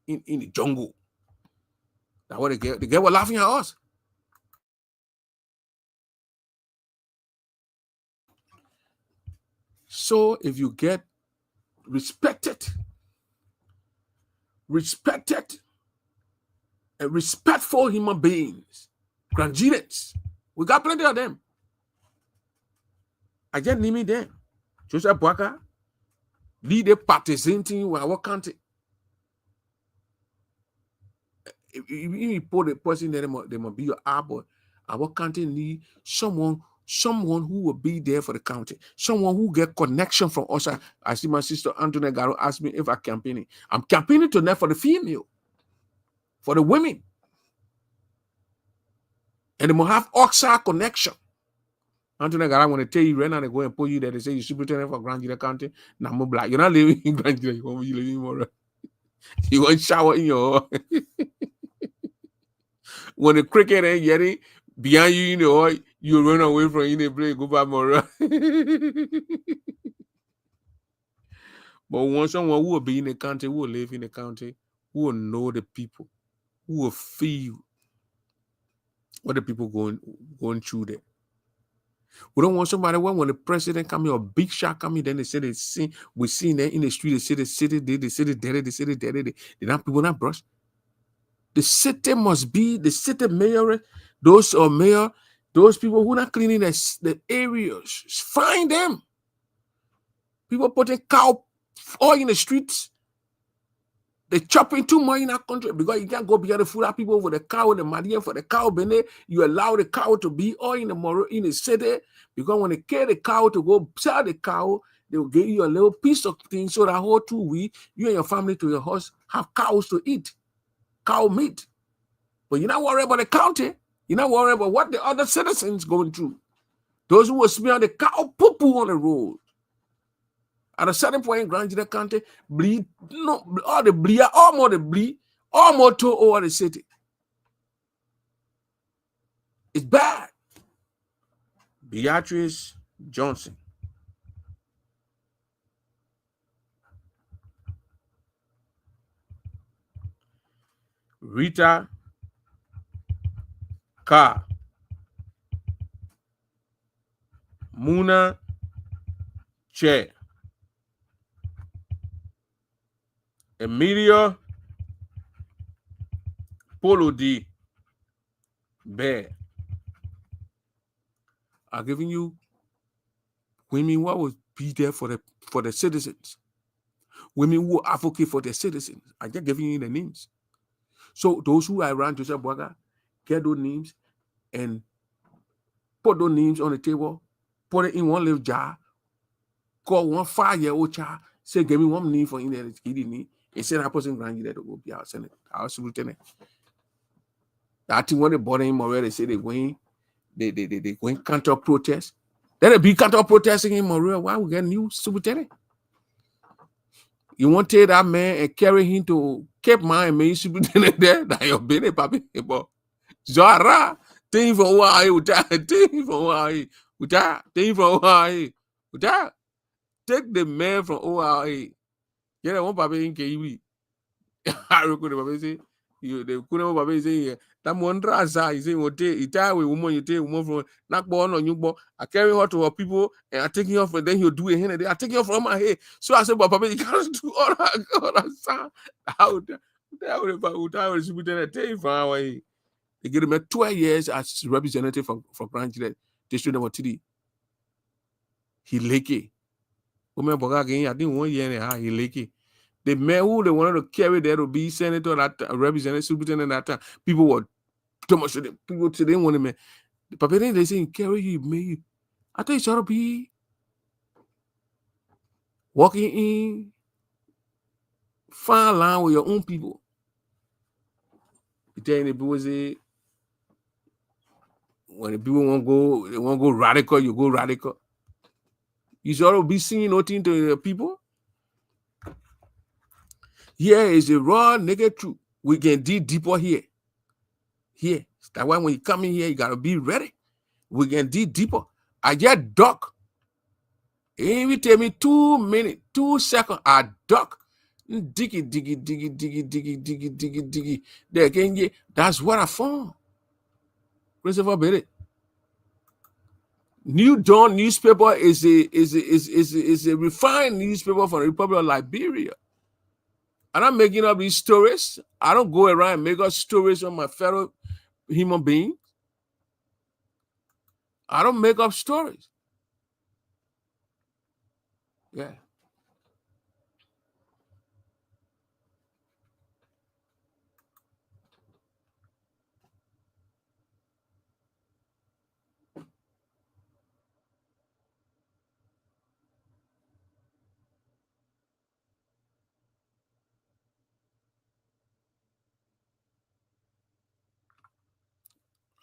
in the jungle. That's what the girl were laughing at us. So if you get respected and respectful human beings, Grand Gilans, we got plenty of them. I just name them. Joseph Boakai, lead a partisan team with our country. if you put a person there, they must be your abo. Our county need someone who will be there for the county, someone who get connection from us. I see my sister Antonia Garo ask me if I'm campaigning. I'm campaigning tonight for the female, for the women. And they must have Oxa connection. Antonia Garo, I want to tell you right now, they go and put you there. They say you superintendent for Grand Gila County. Now I'm black. You're not living in Grand Gila. You live in more. You want shower in your when the cricket ain't getting behind you in the oil, you run away from you, they play, go back more. But want someone who will be in the country, who will live in the country, who will know the people, who will feel what the people going through there. We don't want somebody when the president come here or big shot come here, then they say they see we see there in the street, they say the city, they say the dirty, they say the dirty, they not people not brush. The city must be the city mayor, those mayor, those people who not cleaning the areas. Find them. People putting cow all in the streets. They chopping too much in our country because you can't go behind the food people for the cow, the madian for the cow. Bene, you allow the cow to be all in the city because when they carry the cow to go sell the cow, they will give you a little piece of thing so that whole 2 weeks you and your family to your house have cows to eat, cow meat. But you're not worried about the county. You're not worried about what the other citizens going through. Those who will smell the cow poo-poo on the road. At a certain point in Grand Gila County, bleed, no, all the bleed, all more the bleed, all more to over the city. It's bad. Beatrice Johnson. Rita Carr. Muna Che. Emilio Polo D. Bear are giving you women what would be there for the citizens. Women who advocate for their citizens. I just giving you the names. So those who are around Joseph Boaga, get those names and put those names on the table, put it in one little jar, call one 5-year-old child, say, give me one name for in there, and send that person Grand Gila to go be our Senate, our superintendent. I think when they bought him already, they say they going counter protest. Then they be counter protesting in Montreal. Why we get new superintendent? You want to take that man and carry him to Cape Mine and make superintendent there? That your baby, papi. But Zara, thing from why thing from why thing from why take the man from ORA. Yeah, one papi in KV. I record the papi say you the couldn't papi say that Mondra Za is saying what day we woman you take woman from not born on you but I carry her to her people and I take you off and then he'll do it here and I take you off from my head. So I said, but papi, you can't do all that. How would superintendent take from our way? They give him 12 years as representative for Grand Gila District Number 3. He leke. I think 1 year and a half he leke. The man who they wanted to carry there to be senator that representative superintendent that time, people were too much. People today want him. But then they say carry you, me. I think you ought to be walking in fine line with your own people. You tell the people say when the people want to go radical, you go radical. You should be singing nothing to the people. Here is a raw naked truth. We can dig deeper here. Here. That's why when you come in here, you gotta be ready. We can dig deeper. I get duck. If you tell me 2 minutes, 2 seconds, I duck. Diggy. There can get. That's what I found. Christopher Bennett. New Dawn newspaper is a refined newspaper for the Republic of Liberia. I'm not making up these stories. I don't go around and make up stories on my fellow human beings. I don't make up stories. Yeah.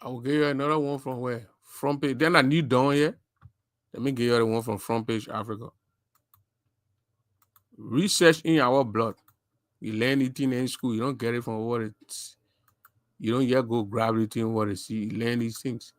I will give you another one from where? Front page. Then I need down here. Let me give you the one from Front Page Africa. Research in our blood. You learn it in school. You don't get it from what it's. You don't yet go grab it in what it's. You learn these things.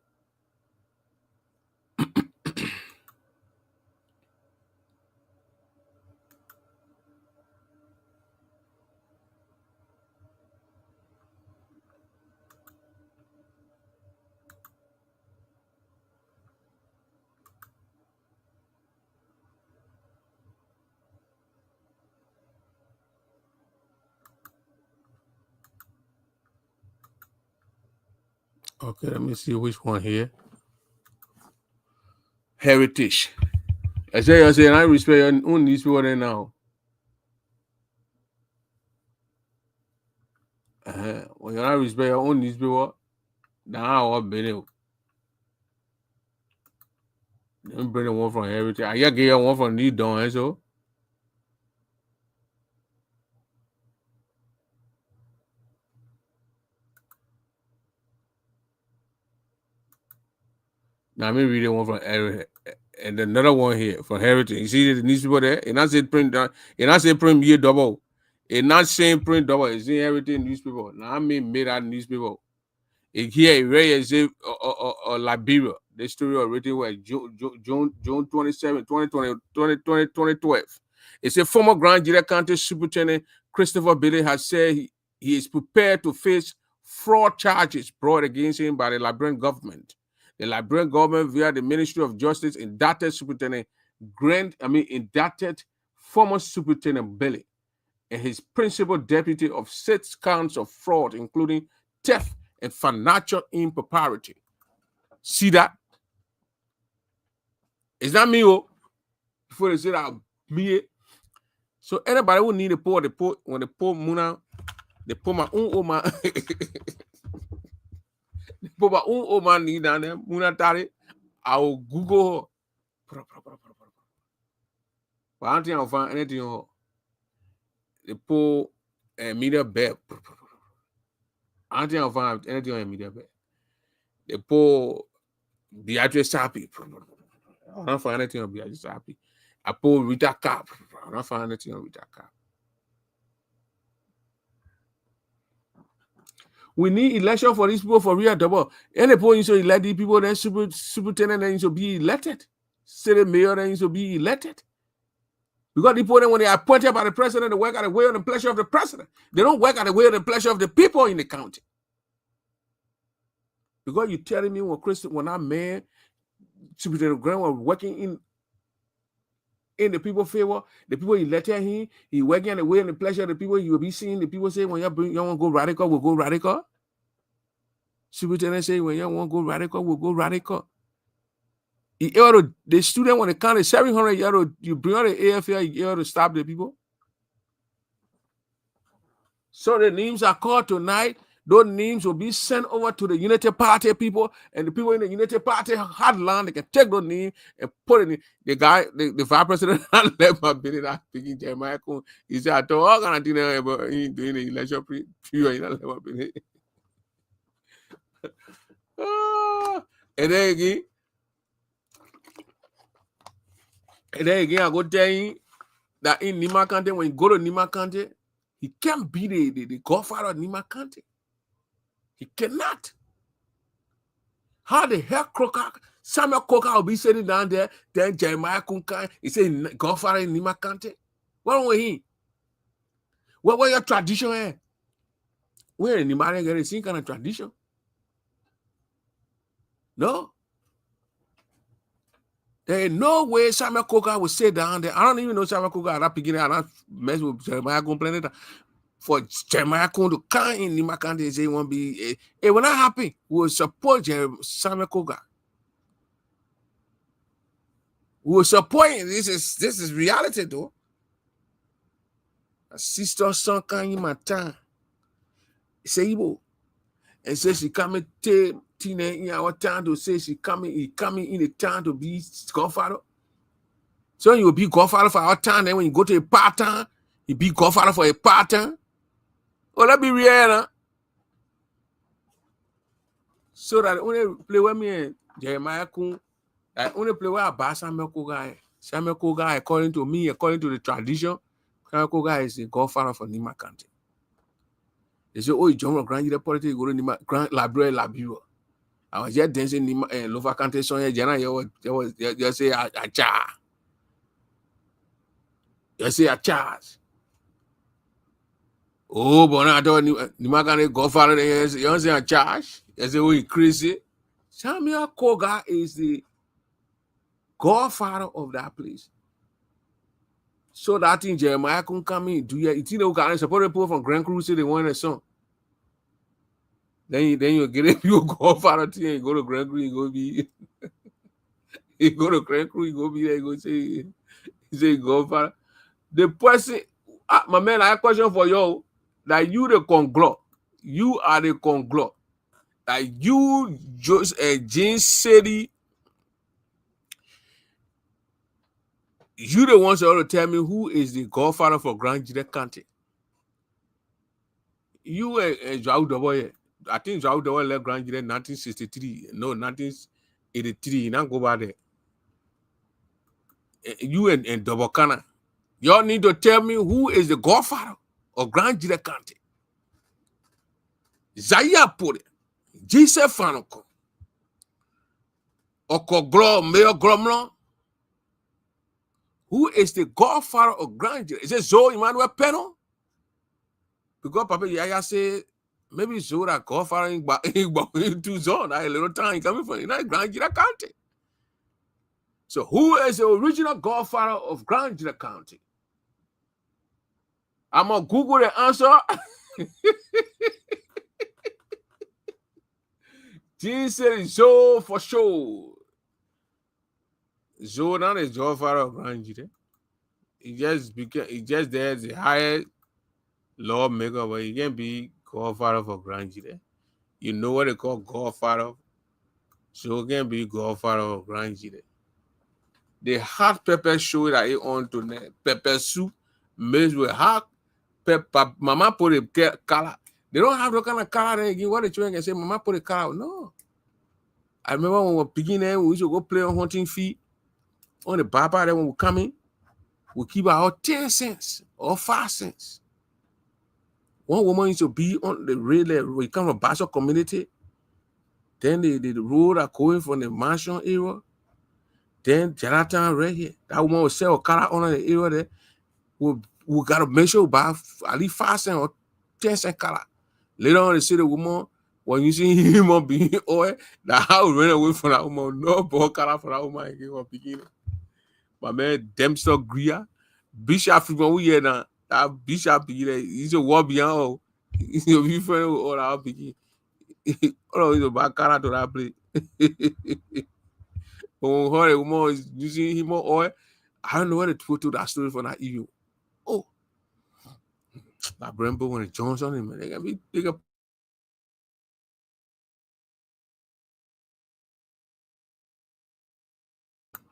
Okay, let me see which one here. Heritage. I say, I respect your own newspaper right now. When you respect your own newspaper, now I'll be there. Let me bring the one from Heritage. I get you one from Need Dawn, so. Now let me read the one from Heritage. And another one here for Heritage. You see the newspaper there? It not say print down. It not say print year double. It not saying print double. It's in Heritage newspaper. Now I made that newspaper. It here it say Liberia. The story already was June 27, 2012. It said former Grand Jira County Superintendent Christopher Billy has said he is prepared to face fraud charges brought against him by the Liberian government. The Liberian government, via the Ministry of Justice, indicted former Superintendent Billy and his principal deputy of 6 counts of fraud, including theft and financial impropriety. See that? Is that me? Before they say that me. So anybody who need a pour, when they pour Muna, they pour my own Oma. They pour my own Oma need down there. Muna Tari. I will Google her. But I don't think I'll find anything on her. They pour media bed. I don't think I'll find anything on media bed. They pour Beatrice Sapi. I don't find anything on Beatrice Sapi. I pour Rita Cap. I don't find anything on Rita Cap. We need election for these people for real double. Any point you should elect these people, then superintendent then you should be elected. City mayor then you should be elected. Because the people when they are appointed by the president, they work at the will and the pleasure of the president. They don't work at the will and the pleasure of the people in the county. Because you're telling me when that man, Superintendent Grant was working in the people's favor, the people elected him, he working at the will and the pleasure of the people, you will be seeing the people say, when you want to go radical, we'll go radical. Superintendent say, when you want to go radical, we'll go radical. The student, when they counted 700, you bring out the AFL, you ought to stop the people. So the names are called tonight. Those names will be sent over to the United Party people, and the people in the United Party had land. They can take those names and put it in. The guy, the vice president, never been that speaking Jeremiah. He said, I told all kind of things about doing the election period. Never been it. And then again, I go tell you that in Nima County, when you go to Nima County, he can't be the godfather of Nima County. He cannot. How the hell Samuel Crocker will be sitting down there, then Jeremiah Kunkai, he said, godfather in Nima County? What wrong with him? What your tradition is? Where in Nima get the same kind of tradition? No. There is no way Samuel Crocker will sit down there. I don't even know Samuel Crocker at that beginning. I don't mess with Jeremiah complaining for Jeremiah to come in Nima County and say he won't be. It will not happen. We will support Samuel Crocker. We will support him. This is reality, though. A sister son come in my town. Say Igbo. And say she coming to in our town to say he coming in the town to be godfather. So you will be godfather for our town. Then when you go to a part town, you be godfather for a part town. Oh, that be real, huh? So that only play with me and Jeremiah Kun, I only play with a Samuel Koga. Samuel Koga, according to me, according to the tradition, Samuel Koga is the godfather for Nima County. They say, oh, John Grand, the politics go to Nima Grand Library Laburo. I was just dancing in Lofa County, so Jana, you say a cha. You say a charge. Oh, but I don't Nima County godfather, you say a charge. You say, oh, crazy. Samuel Koga is the godfather of that place. So that thing Jeremiah can come in, do you can support people from Grand Cruz they want a song. Then you get it, you godfather thing, you go to Grand Cruz, you go be you go to Grand Cruz, you go be there, you say godfather. The person, my man, I have a question for you. That you the conglomerate, you are the conglomerate. That you just James City. You the ones that to tell me who is the godfather for Grand Jide County. You and Joao Doboye. I think Joao Doboye left Grand Jide in 1963. No, 1983. Now go back there. You and Dobokana. Y'all need to tell me who is the godfather of Grand Jide County. Zaya Pore. Joseph Fanoko. Okoglo Mayor Gromlon. Who is the godfather of Grand Jide? Is it Zoe Emmanuel Peno? Because Papa Yaya said, maybe Zoe that godfather in two zones. That a little time coming from Grand Jide County. So who is the original godfather of Grand Jide County? I'm going to Google the answer. Jean said Zoe for sure. Zoe not is godfather of Grand Jide. He just there as the highest lawmaker, but he can't be godfather for Grand Jide. You know what they call godfather? So he can be godfather of Grand Jide. The hot pepper show that he on tonight, pepper soup mixed with hot pepper. Mama put a color. They don't have the kind of color again. What the children can say, Mama put a color. No. I remember when we were beginning, we used to go play on hunting feet. On the Baba, then when we come in, we keep our 10 cents or 5 cents. One woman used to be on the rail. We come from Basel community. Then the road are going from the mansion area. Then Jonathan right here. That woman will sell a car on the area there. We got to make sure we buy at least 5 cents or 10 cents color. Later on, they say the woman, when you see him being oil, that how we run away from that woman. No ball color for that woman again. Beginning. My man, Dempster Greer, Bishop from we here now. That Bishop, he's a war beyond all. He's a big friend of all our picking. All of back color to that place. When her woman is using him more oil, I don't know where to put that story for that email. Oh, that Brembo when it Jones on him, they can be bigger.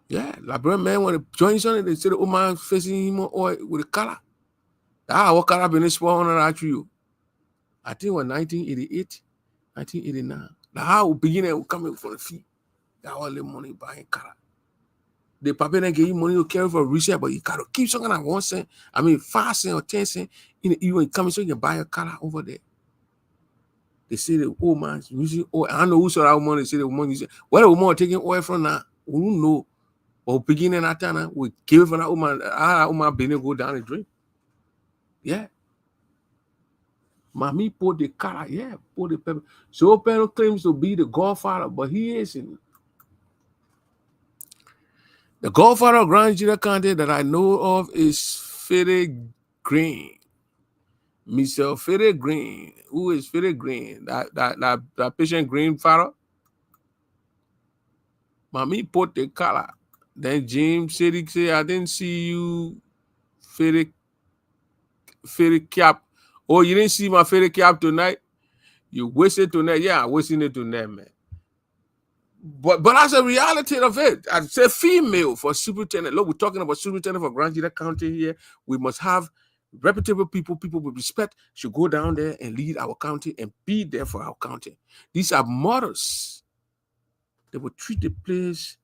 Yeah, LeBron man when it joins on it, they say the old man facing him more oil with a color. That what color been spawned on that you. I think it was 1988, 1989. The how beginning coming for the fee. That all the money buying color. The papa then gave you money to carry for research, but you gotta keep something at 1 cent. I mean 5 cents or 10 cents. You coming so you can buy a color over there. They say the old man's using oil. I don't know who saw that woman. They say the woman using where the woman taking oil from now. We don't know. But beginning at that time, we give it for that woman. That woman being go down and drink. Yeah. Mommy put the color, yeah, put the pepper. So Pedro claims to be the godfather, but he isn't. The godfather of Grand Jide County that I know of is Fede Green. Mr. Fede Green. Who is Fede Green? That patient green father? Mommy put the color. Then James said, I didn't see you, Fede Cap. Oh, you didn't see my Fede Cap tonight? You wasted tonight? Yeah, I wasting it tonight, man. But that's a reality of it. I say female for superintendent. Look, we're talking about superintendent for Grand Jide County here. We must have reputable people with respect should go down there and lead our county and be there for our county. These are models. They will treat the place.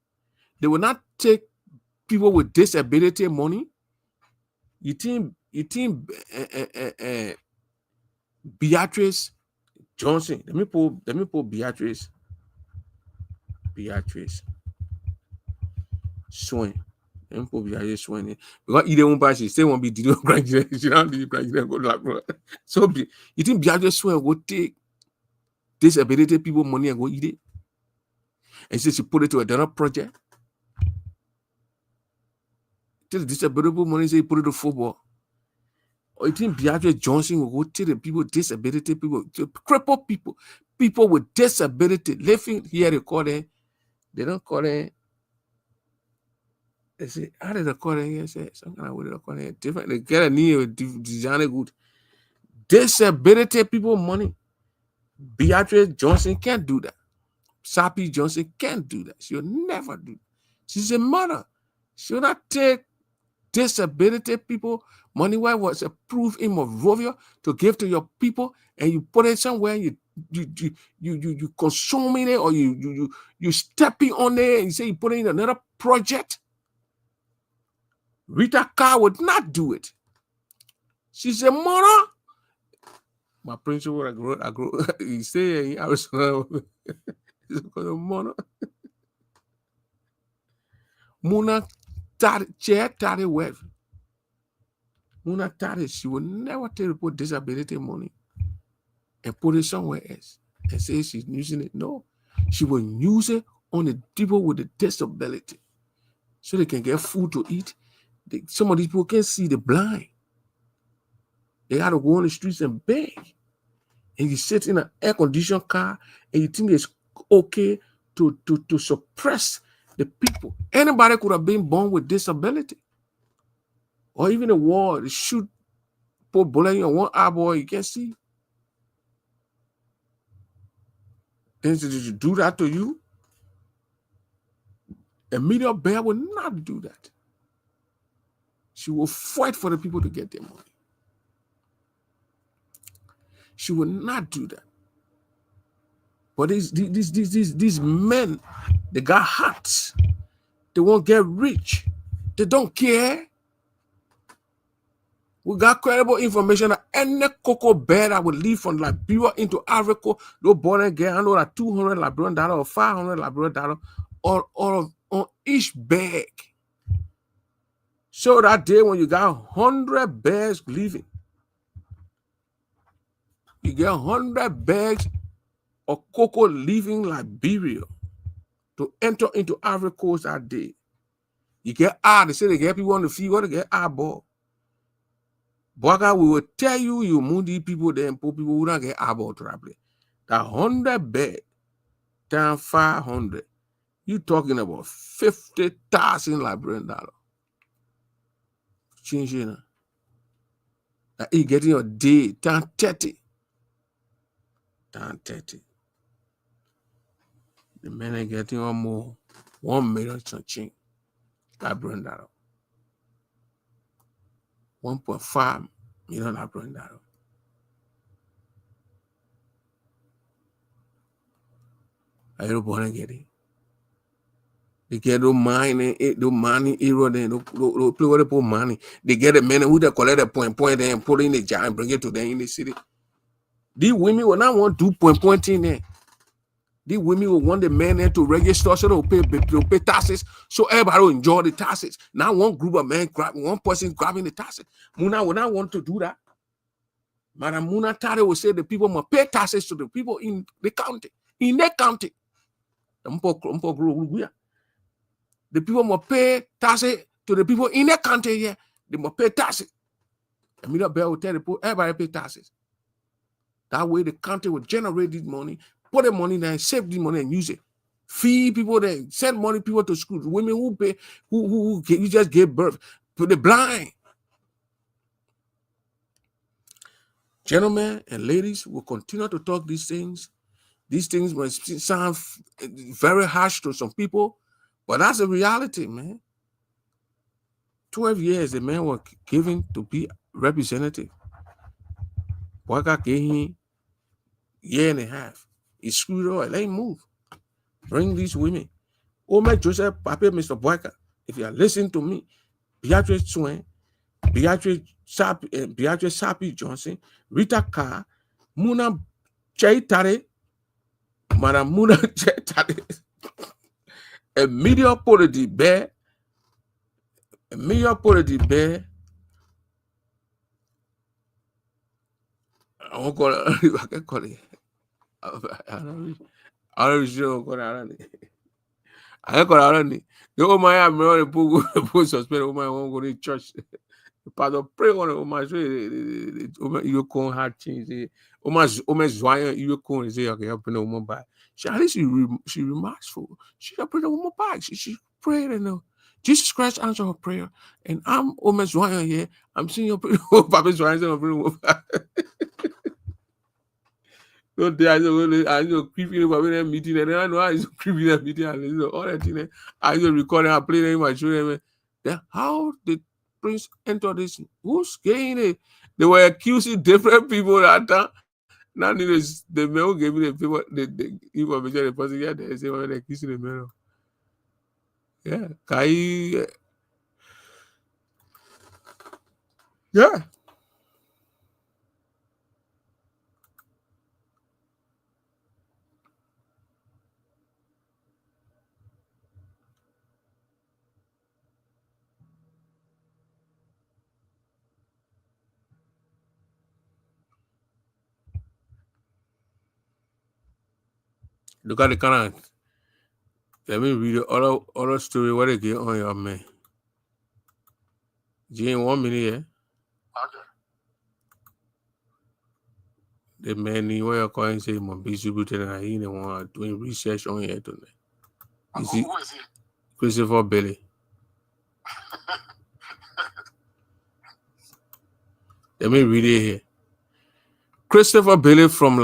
They will not take people with disability money. You think Beatrice Johnson. Let me pull Beatrice Swain. Let me pull Beatrice Swain in. Because either one person still won't be the graduate. She don't need graduate go like bro. So you think Beatrice Swain will take disability people money and go eat it? And she put it to another project. Take the disability money, say put it to football. Or you think Beatrice Johnson will go take the people, disability people, crippled people with disability living here, they call them, they don't call them, they say, how did they call them here? Say, some kind of way they call them different. They get a new design good. Disability people money. Beatrice Johnson can't do that. Sappy Johnson can't do that. She'll never do that. She's a mother. She'll not take disability people money where was approved in Monrovia to give to your people, and you put it somewhere, you consuming it, or you stepping on it, and you say you put it in another project. Rita Carr would not do it. She's a mother. My principal, I grew. He say I was he's a mother. Muna Tari Web. Muna Tari, she will never take report disability money and put it somewhere else and say she's using it. No, she will use it on the people with the disability so they can get food to eat. Some of these people can't see, the blind. They got to go on the streets and beg. And you sit in an air-conditioned car and you think it's okay to suppress the people. Anybody could have been born with disability. Or even a war, they shoot, put bullet in one eyeball, you can't see. Then to do that to you, Amelia Bear will not do that. She will fight for the people to get their money. She will not do that. But these men, they got hearts. They won't get rich. They don't care. We got credible information that any cocoa bear that would leave from Liberia into Africa, no born again, I know that $200 Liberian or $500 Liberian on each bag. So that day when you got 100 bears leaving, you get 100 bags of cocoa leaving Liberia to enter into Ivory Coast that day. You get they say they get people on the field, what to get eyeball. Boga, we will tell you, you Mundi people, then poor people who don't get eyeball trouble. That 100 bag times 500, you talking about 50,000 Liberian dollars. Change it now. That you getting your day times 30. Times 30. The men are getting almost 1 million something Liberian dollars. 1.5 million Liberian dollars. Are you born and getting? They get no money era, then no play with the money. They get the men who they collect the point and put it in the jar and bring it to them in the city. These women will not want to do point in there. These women will want the men there to register so they'll pay taxes, so everybody will enjoy the taxes. Now one group of men one person grabbing the taxes. Muna will not want to do that. Madam Muna Tare will say the people must pay taxes to the people in the county. In their county. The people must pay taxes to the people in their country here. They must pay taxes. And Amelia Bear will tell the people, everybody pay taxes. That way the country will generate this money, put the money there, save the money and use it. Feed people there, send money people to school. Women who pay, who just gave birth, to the blind. Gentlemen and ladies will continue to talk these things. These things might sound very harsh to some people, but that's the reality, man. 12 years the men were given to be representative. Boyka gave him year and a half. He screwed up. Let him move. Bring these women. Omer Joseph, Pape, Mr. Boyka, if you are listening to me, Beatrice Swain, Beatrice Sapi Johnson, Rita Carr, Muna Chaitare, Madam Muna Chaitare, a media polity bear, I won't call it, I can call it. I don't know. The Oma I'm not put suspend Oma won't go to church. Pastor pray on Oma you can't have change. Oma's Zion you can't say okay help no woman back. She at least she remorseful. She pray the woman back. She prayed and Jesus Christ answered her prayer. And I'm Oma's Zion here. I'm seeing your prayer. Papa Zion of no, I know creepy about meeting, and I know I was creepy that meeting, and all that thing. I was recording, I played in my children. Then how did Prince enter this? Who's getting it? They were accusing different people that time. Now the male gave me the people, the information, the person, yeah, they say they're accusing the male. Yeah, Kai. Yeah. Look at the kind of, let me read the other story what they get on your man. In 1 minute, yeah? Okay. The man in where you're calling say my distributor and he the one doing research on here tonight. Who is he? Christopher Bailey. Let me read it here. Christopher Bailey from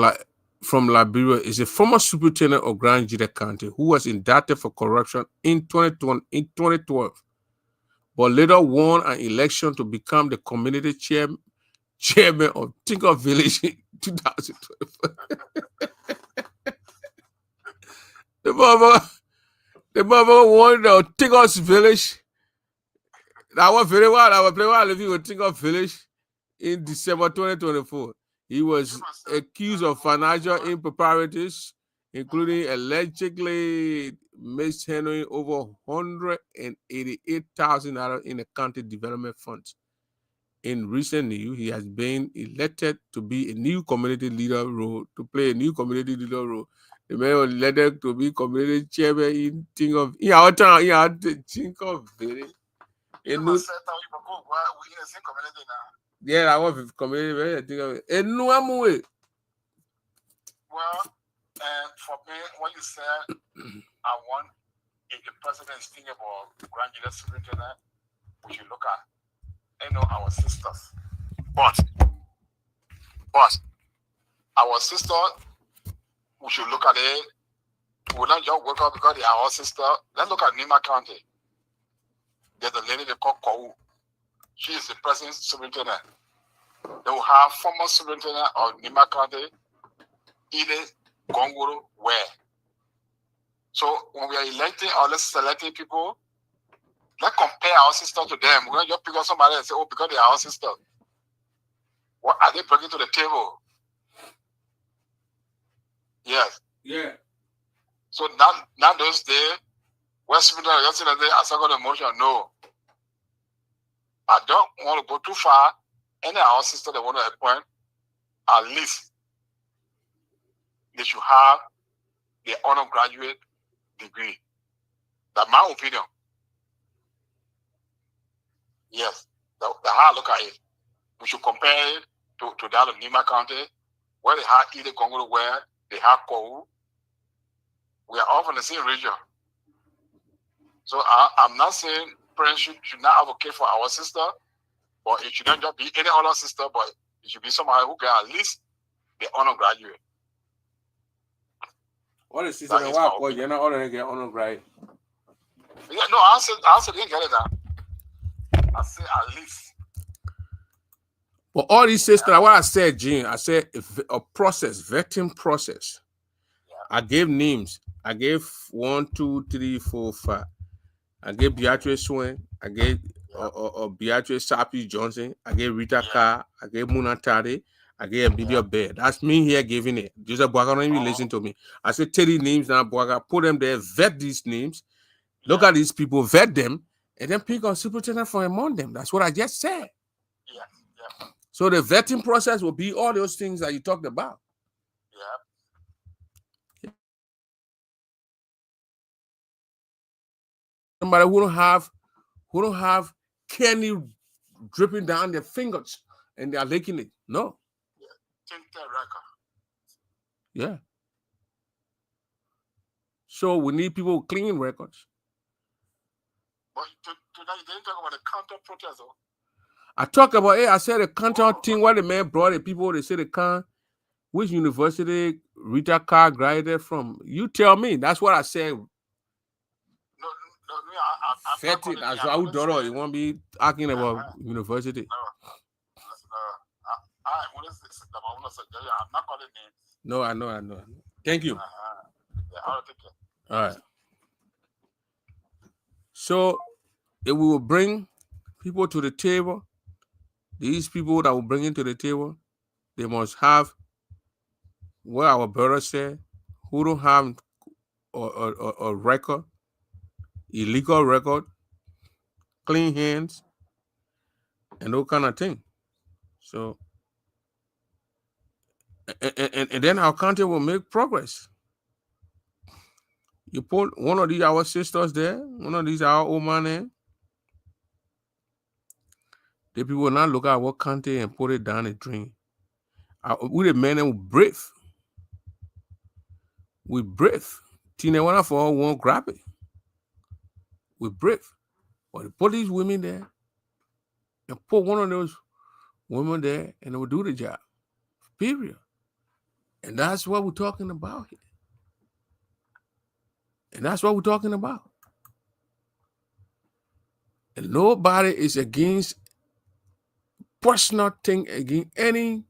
Liberia is a former superintendent of Grand Jide County who was indicted for corruption in 2012, but later won an election to become the community chairman of Tinker Village in 2012. The mother won the Tinker's Village. That was very well. I was playing while living with Tinker Village in December 2024. He was accused of financial improprieties, including allegedly mishandling over $188,000 in the county development funds. In recent news, he has been elected to be a new community leader role, to play a new community leader role. The man was elected to be community chairman in Tinker Village. Yeah, I want to community. Well, for me, when you said I want, if the president is thinking about Grand Jide Superintendent, we should look at, our sisters. But our sister, we should look at it. We will not just work out because they are our sister. Let's look at Nima County. There's a lady they call Kou. She is the present superintendent. They will have former superintendent of Nima County, Ide Gongoro, where. So when we are electing or let's selecting people, let's compare our sister to them. We're not just pick up somebody and say, oh, because they are our sister. What are they bringing to the table? Yes. Yeah. So now those days, West Superintendent yesterday, I second the motion, no. I don't want to go too far. Any of our sisters that want to appoint, at least they should have the honor graduate degree. That's my opinion. Yes, that's how I look at it. We should compare it to that of Nima County, where they have Ide Gongoro, where they have Kou. We are all from the same region. So I'm not saying parents should not advocate for our sister, but it should not just be any other sister, but it should be somebody who get at least the honor graduate. What is sister? Why you're not honoring get honor graduate? Yeah, no, I said didn't get it now. I said at least. But all these sisters, what I said, Gene, I said a process, vetting process. I gave names. I gave 1, 2, 3, 4, 5. I gave Beatrice Swain. I gave Beatrice Sapi Johnson. I gave Rita Carr. I gave Muna Tade. I gave Bibi Bear. That's me here giving it. Joseph Boaga don't even listen to me. I said 30 names now, Boaga. Put them there, vet these names. Look at these people, vet them, and then pick a superintendent from among them. That's what I just said. Yeah. So the vetting process will be all those things that you talked about. Yeah. Somebody who don't have candy dripping down their fingers and they are licking it. No. Tinted record. Yeah. So we need people with clean records. But tonight you didn't talk about the counter protest, though. I talk about it. I said the counter thing where the man brought the people. They say they can't. Which university Rita Carr graduated from? You tell me. That's what I said. No, I'm Fet it as Raul Doro. You won't be talking about university. I'm not calling names. No, I know. Thank you. Yeah, I'll take it. All right. So if we will bring people to the table, these people that will bring it to the table, they must have what our brother said, who don't have a record, illegal record, clean hands, and all kind of thing. So, and then our country will make progress. You put one of these our sisters there, one of these our old man there. The people will not look at what country and put it down the drain. We the men and we brave. We brave. Tina wanna for all won't grab it. We brave. But they put these women there and put one of those women there and they will do the job. Period. And that's what we're talking about here. And that's what we're talking about. And nobody is against personal thing against anybody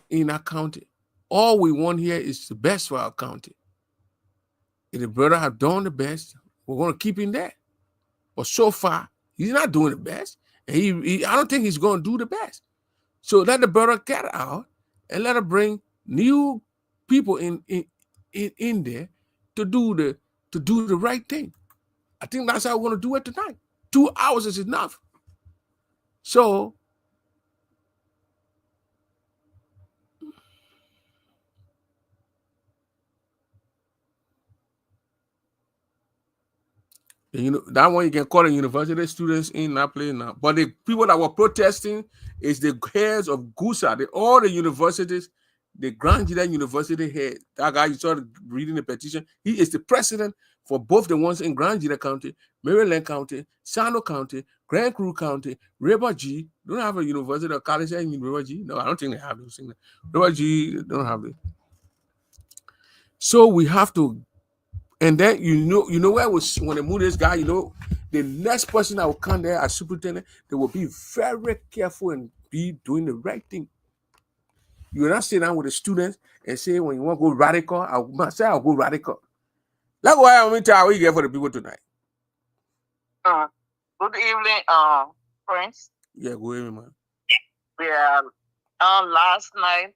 in our county. All we want here is the best for our county. If the brother have done the best, we're going to keep him there. But so far, he's not doing the best. And I don't think he's going to do the best. So let the brother get out and let him bring new people in there to do the right thing. I think that's how we're going to do it tonight. 2 hours is enough. So that one you can call the university students in not playing now. But the people that were protesting is the heads of GUSA, all the universities, the Grand Gila University head. That guy you started reading the petition. He is the president for both the ones in Grand Gila County, Maryland County, Sano County, Grand Crew County, River G. Don't have a university or college in River G. No, I don't think they have those things. River G don't have it. So we have to. And then you know where was when they move this guy, the next person that will come there as superintendent, they will be very careful and be doing the right thing. You will not sit down with the students and say, when you want to go radical, I'll go radical. That's why I'm going to tell you get for the people tonight. Good evening, Prince. Yeah, good evening, man. Yeah. Last night,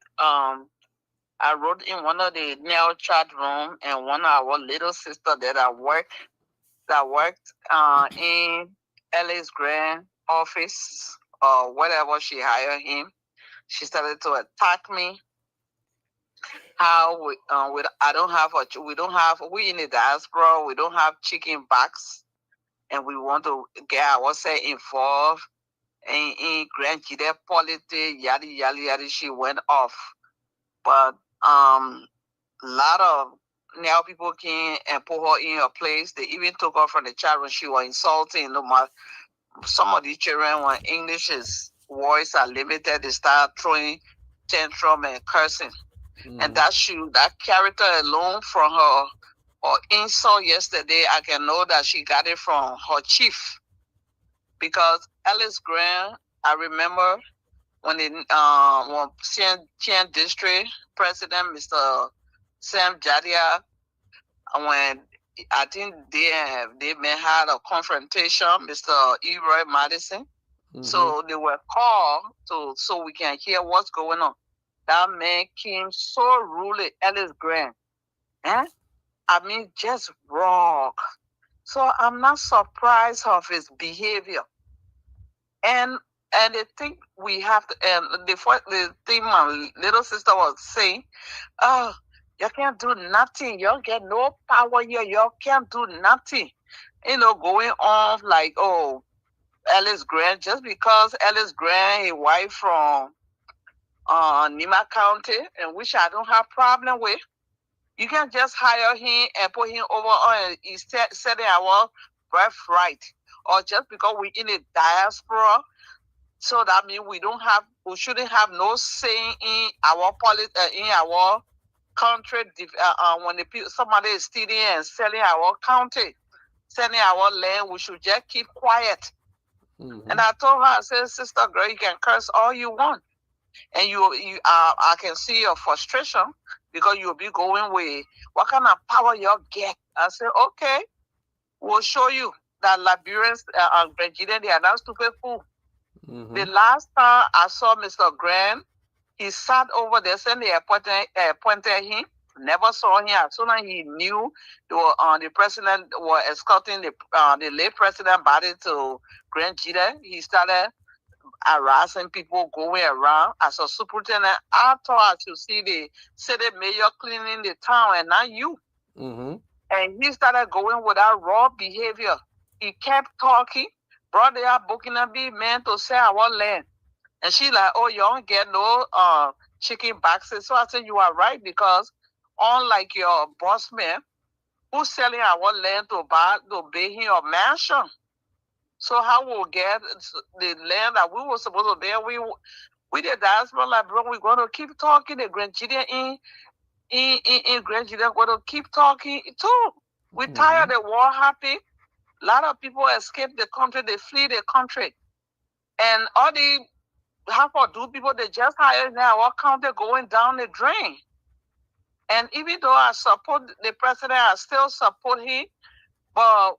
I wrote in one of the nail chat room, and one of our little sister that worked in Ellis Grant office or whatever she hired him. She started to attack me. How we in the diaspora, we don't have chicken backs, and we want to get ourselves involved in Grand Gila politics, yada. She went off. But a lot of now people came and put her in her place. They even took her from the chat room. She was insulting. Some of these children, when English's voice are limited, they start throwing tantrum and cursing. And that character alone from her insult yesterday, I can know that she got it from her chief. Because Ellis Grant, I remember when the Chien District President, Mr. Sam Jadia, when I think they may had a confrontation, Mr. Eroy Madison. So they were called so we can hear what's going on. That man came so rudely, Ellis Grant. I mean, just wrong. So I'm not surprised of his behavior. And the thing we have to, and the thing my little sister was saying, oh, you can't do nothing. You get no power here. You can't do nothing. Going on like, oh, Ellis Grant, just because Ellis Grant, a wife from Nima County, and which I don't have problem with. You can just hire him and put him over on setting our birthright. Or just because we're in a diaspora, so that means we shouldn't have no say in our in our country. When somebody is stealing and selling our county, selling our land, we should just keep quiet. And I told her, I said, sister girl, you can curse all you want. And I can see your frustration because you'll be going with what kind of power you get. I said, okay, we'll show you that Liberians and Grenadians, they are not stupid fool. The last time I saw Mr. Grant, he sat over there, and they appointed him. Never saw him. As soon as he knew the president was escorting the late president body to Grand Jida, he started harassing people going around. As a superintendent, I thought I should see the city mayor cleaning the town and not you. And he started going with that raw behavior. He kept talking, brought their Burkina man to sell our land. And she like, oh, you don't get no chicken boxes. So I said, you are right, because unlike your boss man who's selling our land to buy him a mansion. So how we'll get the land that we were supposed to bear? We the diaspora, like, bro, we're going to keep talking. The Grenadian in Grenadian going to keep talking too. We're tired of the war happy. A lot of people escape the country. They flee the country. And all the half-or-do people, they just hired now, our country going down the drain. And even though I support the president, I still support him, but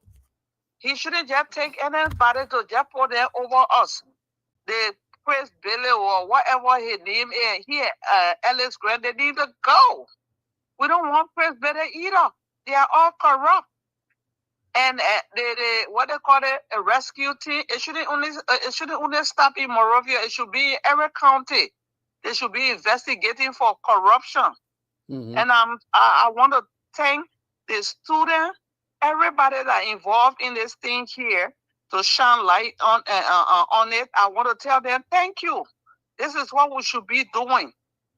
he shouldn't just take anybody to just put them over us. The Chris Billy or whatever his name is here, Ellis Grant, they need to go. We don't want Chris Billy either. They are all corrupt. And what they call it, a rescue team, it shouldn't only stop in Monrovia. It should be in every county. They should be investigating for corruption. And I want to thank the students, everybody that involved in this thing here to shine light on it. I want to tell them thank you. This is what we should be doing.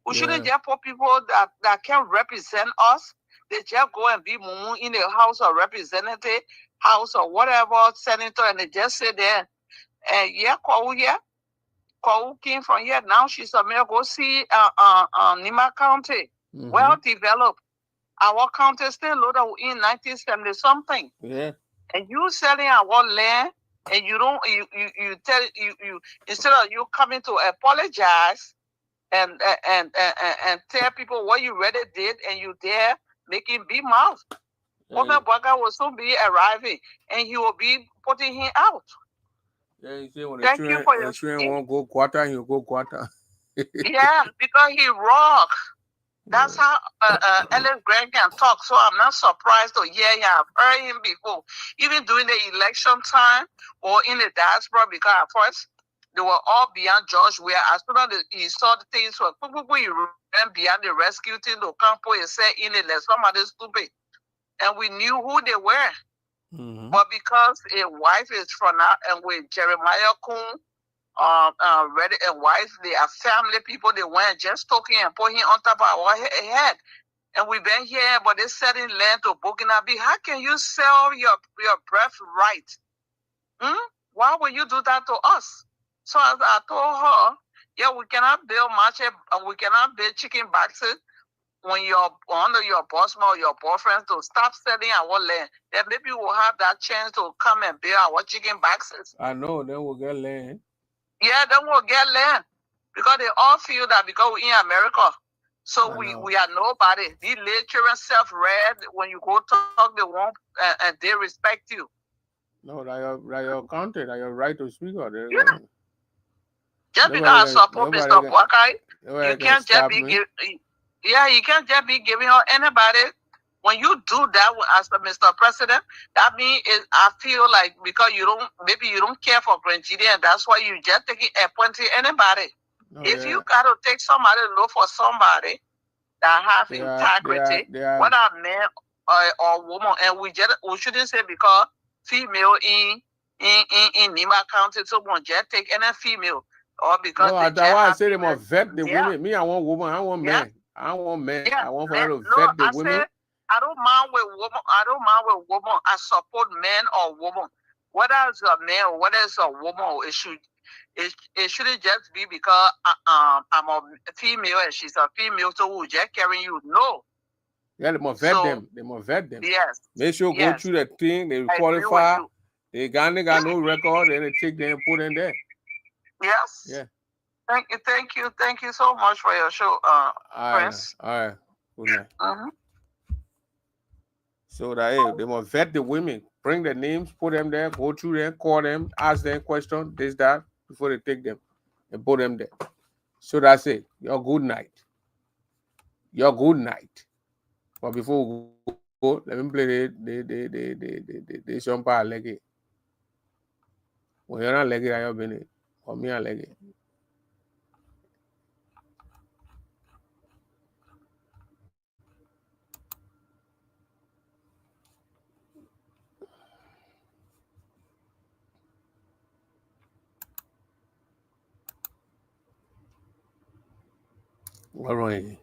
We shouldn't just put people that can represent us. They just go and be mumu in the House of Representative, House or whatever, Senator, and they just sit there. Kwawu came from here. Now she's a mayor. Go see Nima County. Well developed. Our county still loaded in 1970 something. Yeah. And you selling our land, and you don't you instead of you coming to apologize and tell people what you really did, and you there making big mouth. Omer Baga will soon be arriving, and he will be putting him out. Yeah, you see, when Thank you for your train won't go quarter, he'll go quarter. Yeah, because he rock. That's how Ellis Grant can talk. So I'm not surprised to hear him. I've heard him before, even during the election time or in the diaspora, because at first they were all beyond George. Where as soon as he saw the things were he ran beyond the rescue team to come put and say in it, let somebody stupid. And we knew who they were. But because a wife is from out, and with Jeremiah Kuhn, Ready and wife, they are family people. They weren't just talking and put him on top of our head. And we've been here, but they're selling land to Burkina Faso. How can you sell your birthright? Why would you do that to us? So I told her, yeah, we cannot build market, we cannot build chicken boxes when you're under your boss or your boyfriend to stop selling our land. Then maybe we'll have that chance to come and build our chicken boxes. I know, then we'll get land. Yeah, they won't get land because they all feel that because we're in America. So we are nobody. These little children self-read. When you go talk, they won't, and they respect you. No, that your country, that your right to speak out there. Yeah. Just because I support Mr. Boakai, you can't just be you can't just be giving out anybody. When you do that as the Mr. President, that means I feel like because you don't care for Nigeria, and that's why you just appointing anybody. If you gotta take somebody, look for somebody that have integrity, whether man or woman, and we shouldn't say because female in Nima County, so we just take any female. Or because that's why I say they must vet the women. Me, I want woman, I want men. I want men. I want for her to vet the women. I don't mind with woman. I support men or woman. Whether it's a man or whether it's a woman, it shouldn't just be because I'm a female and she's a female, so we're just carrying you. No. Yeah, they must vet them. They must vet them. Yes. Make sure go through the thing. They qualify. They got no record, and they take them and put in there. Yes. Yeah. Thank you so much for your show, Prince. All right. Good night. So that they must vet the women, bring their names, put them there, go through them, call them, ask them questions, this, that, before they take them and put them there. So that's it. Your good night. Your good night. But before we go, let me play the Shumpa Leggy. When you're not leggy, I have been it. For me, I leggy. What wrong again?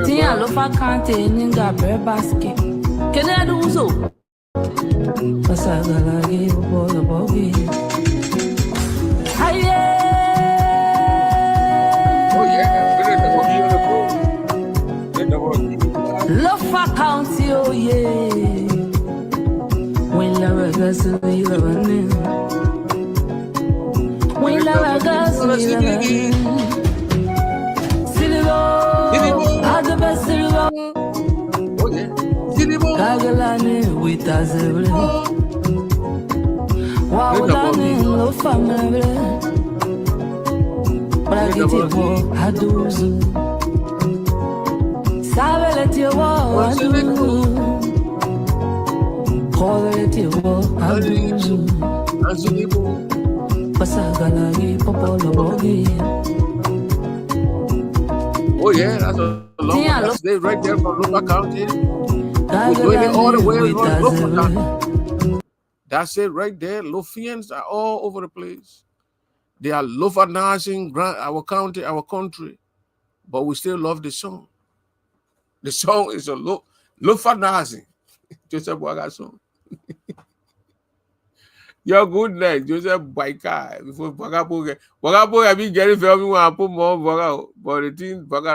Tia lo fa kante ninga bre basket. Kene do so. Pasagala ge bola bogi. Aye. Oh yeah, Lo fa county oh yeah. When la regas we running. When la regas we running. Kagalani with us every Wawulani lo family But I get it for I do Sabelet you I do Call it you I do Pasagalagi Popolo Bogi. Oh yeah, that's a long one. That's right there from Lupa County. We're doing it all the way around Lupa County. That's it right there. Lofians are all over the place. They are Lofanazing our county, our country. But we still love the song. The song is a Lofanazing. Joseph Waga song. Your good night, Joseph Baika. Before Bagapo, I've been getting for everyone. I put more Baga, but the thing Baga.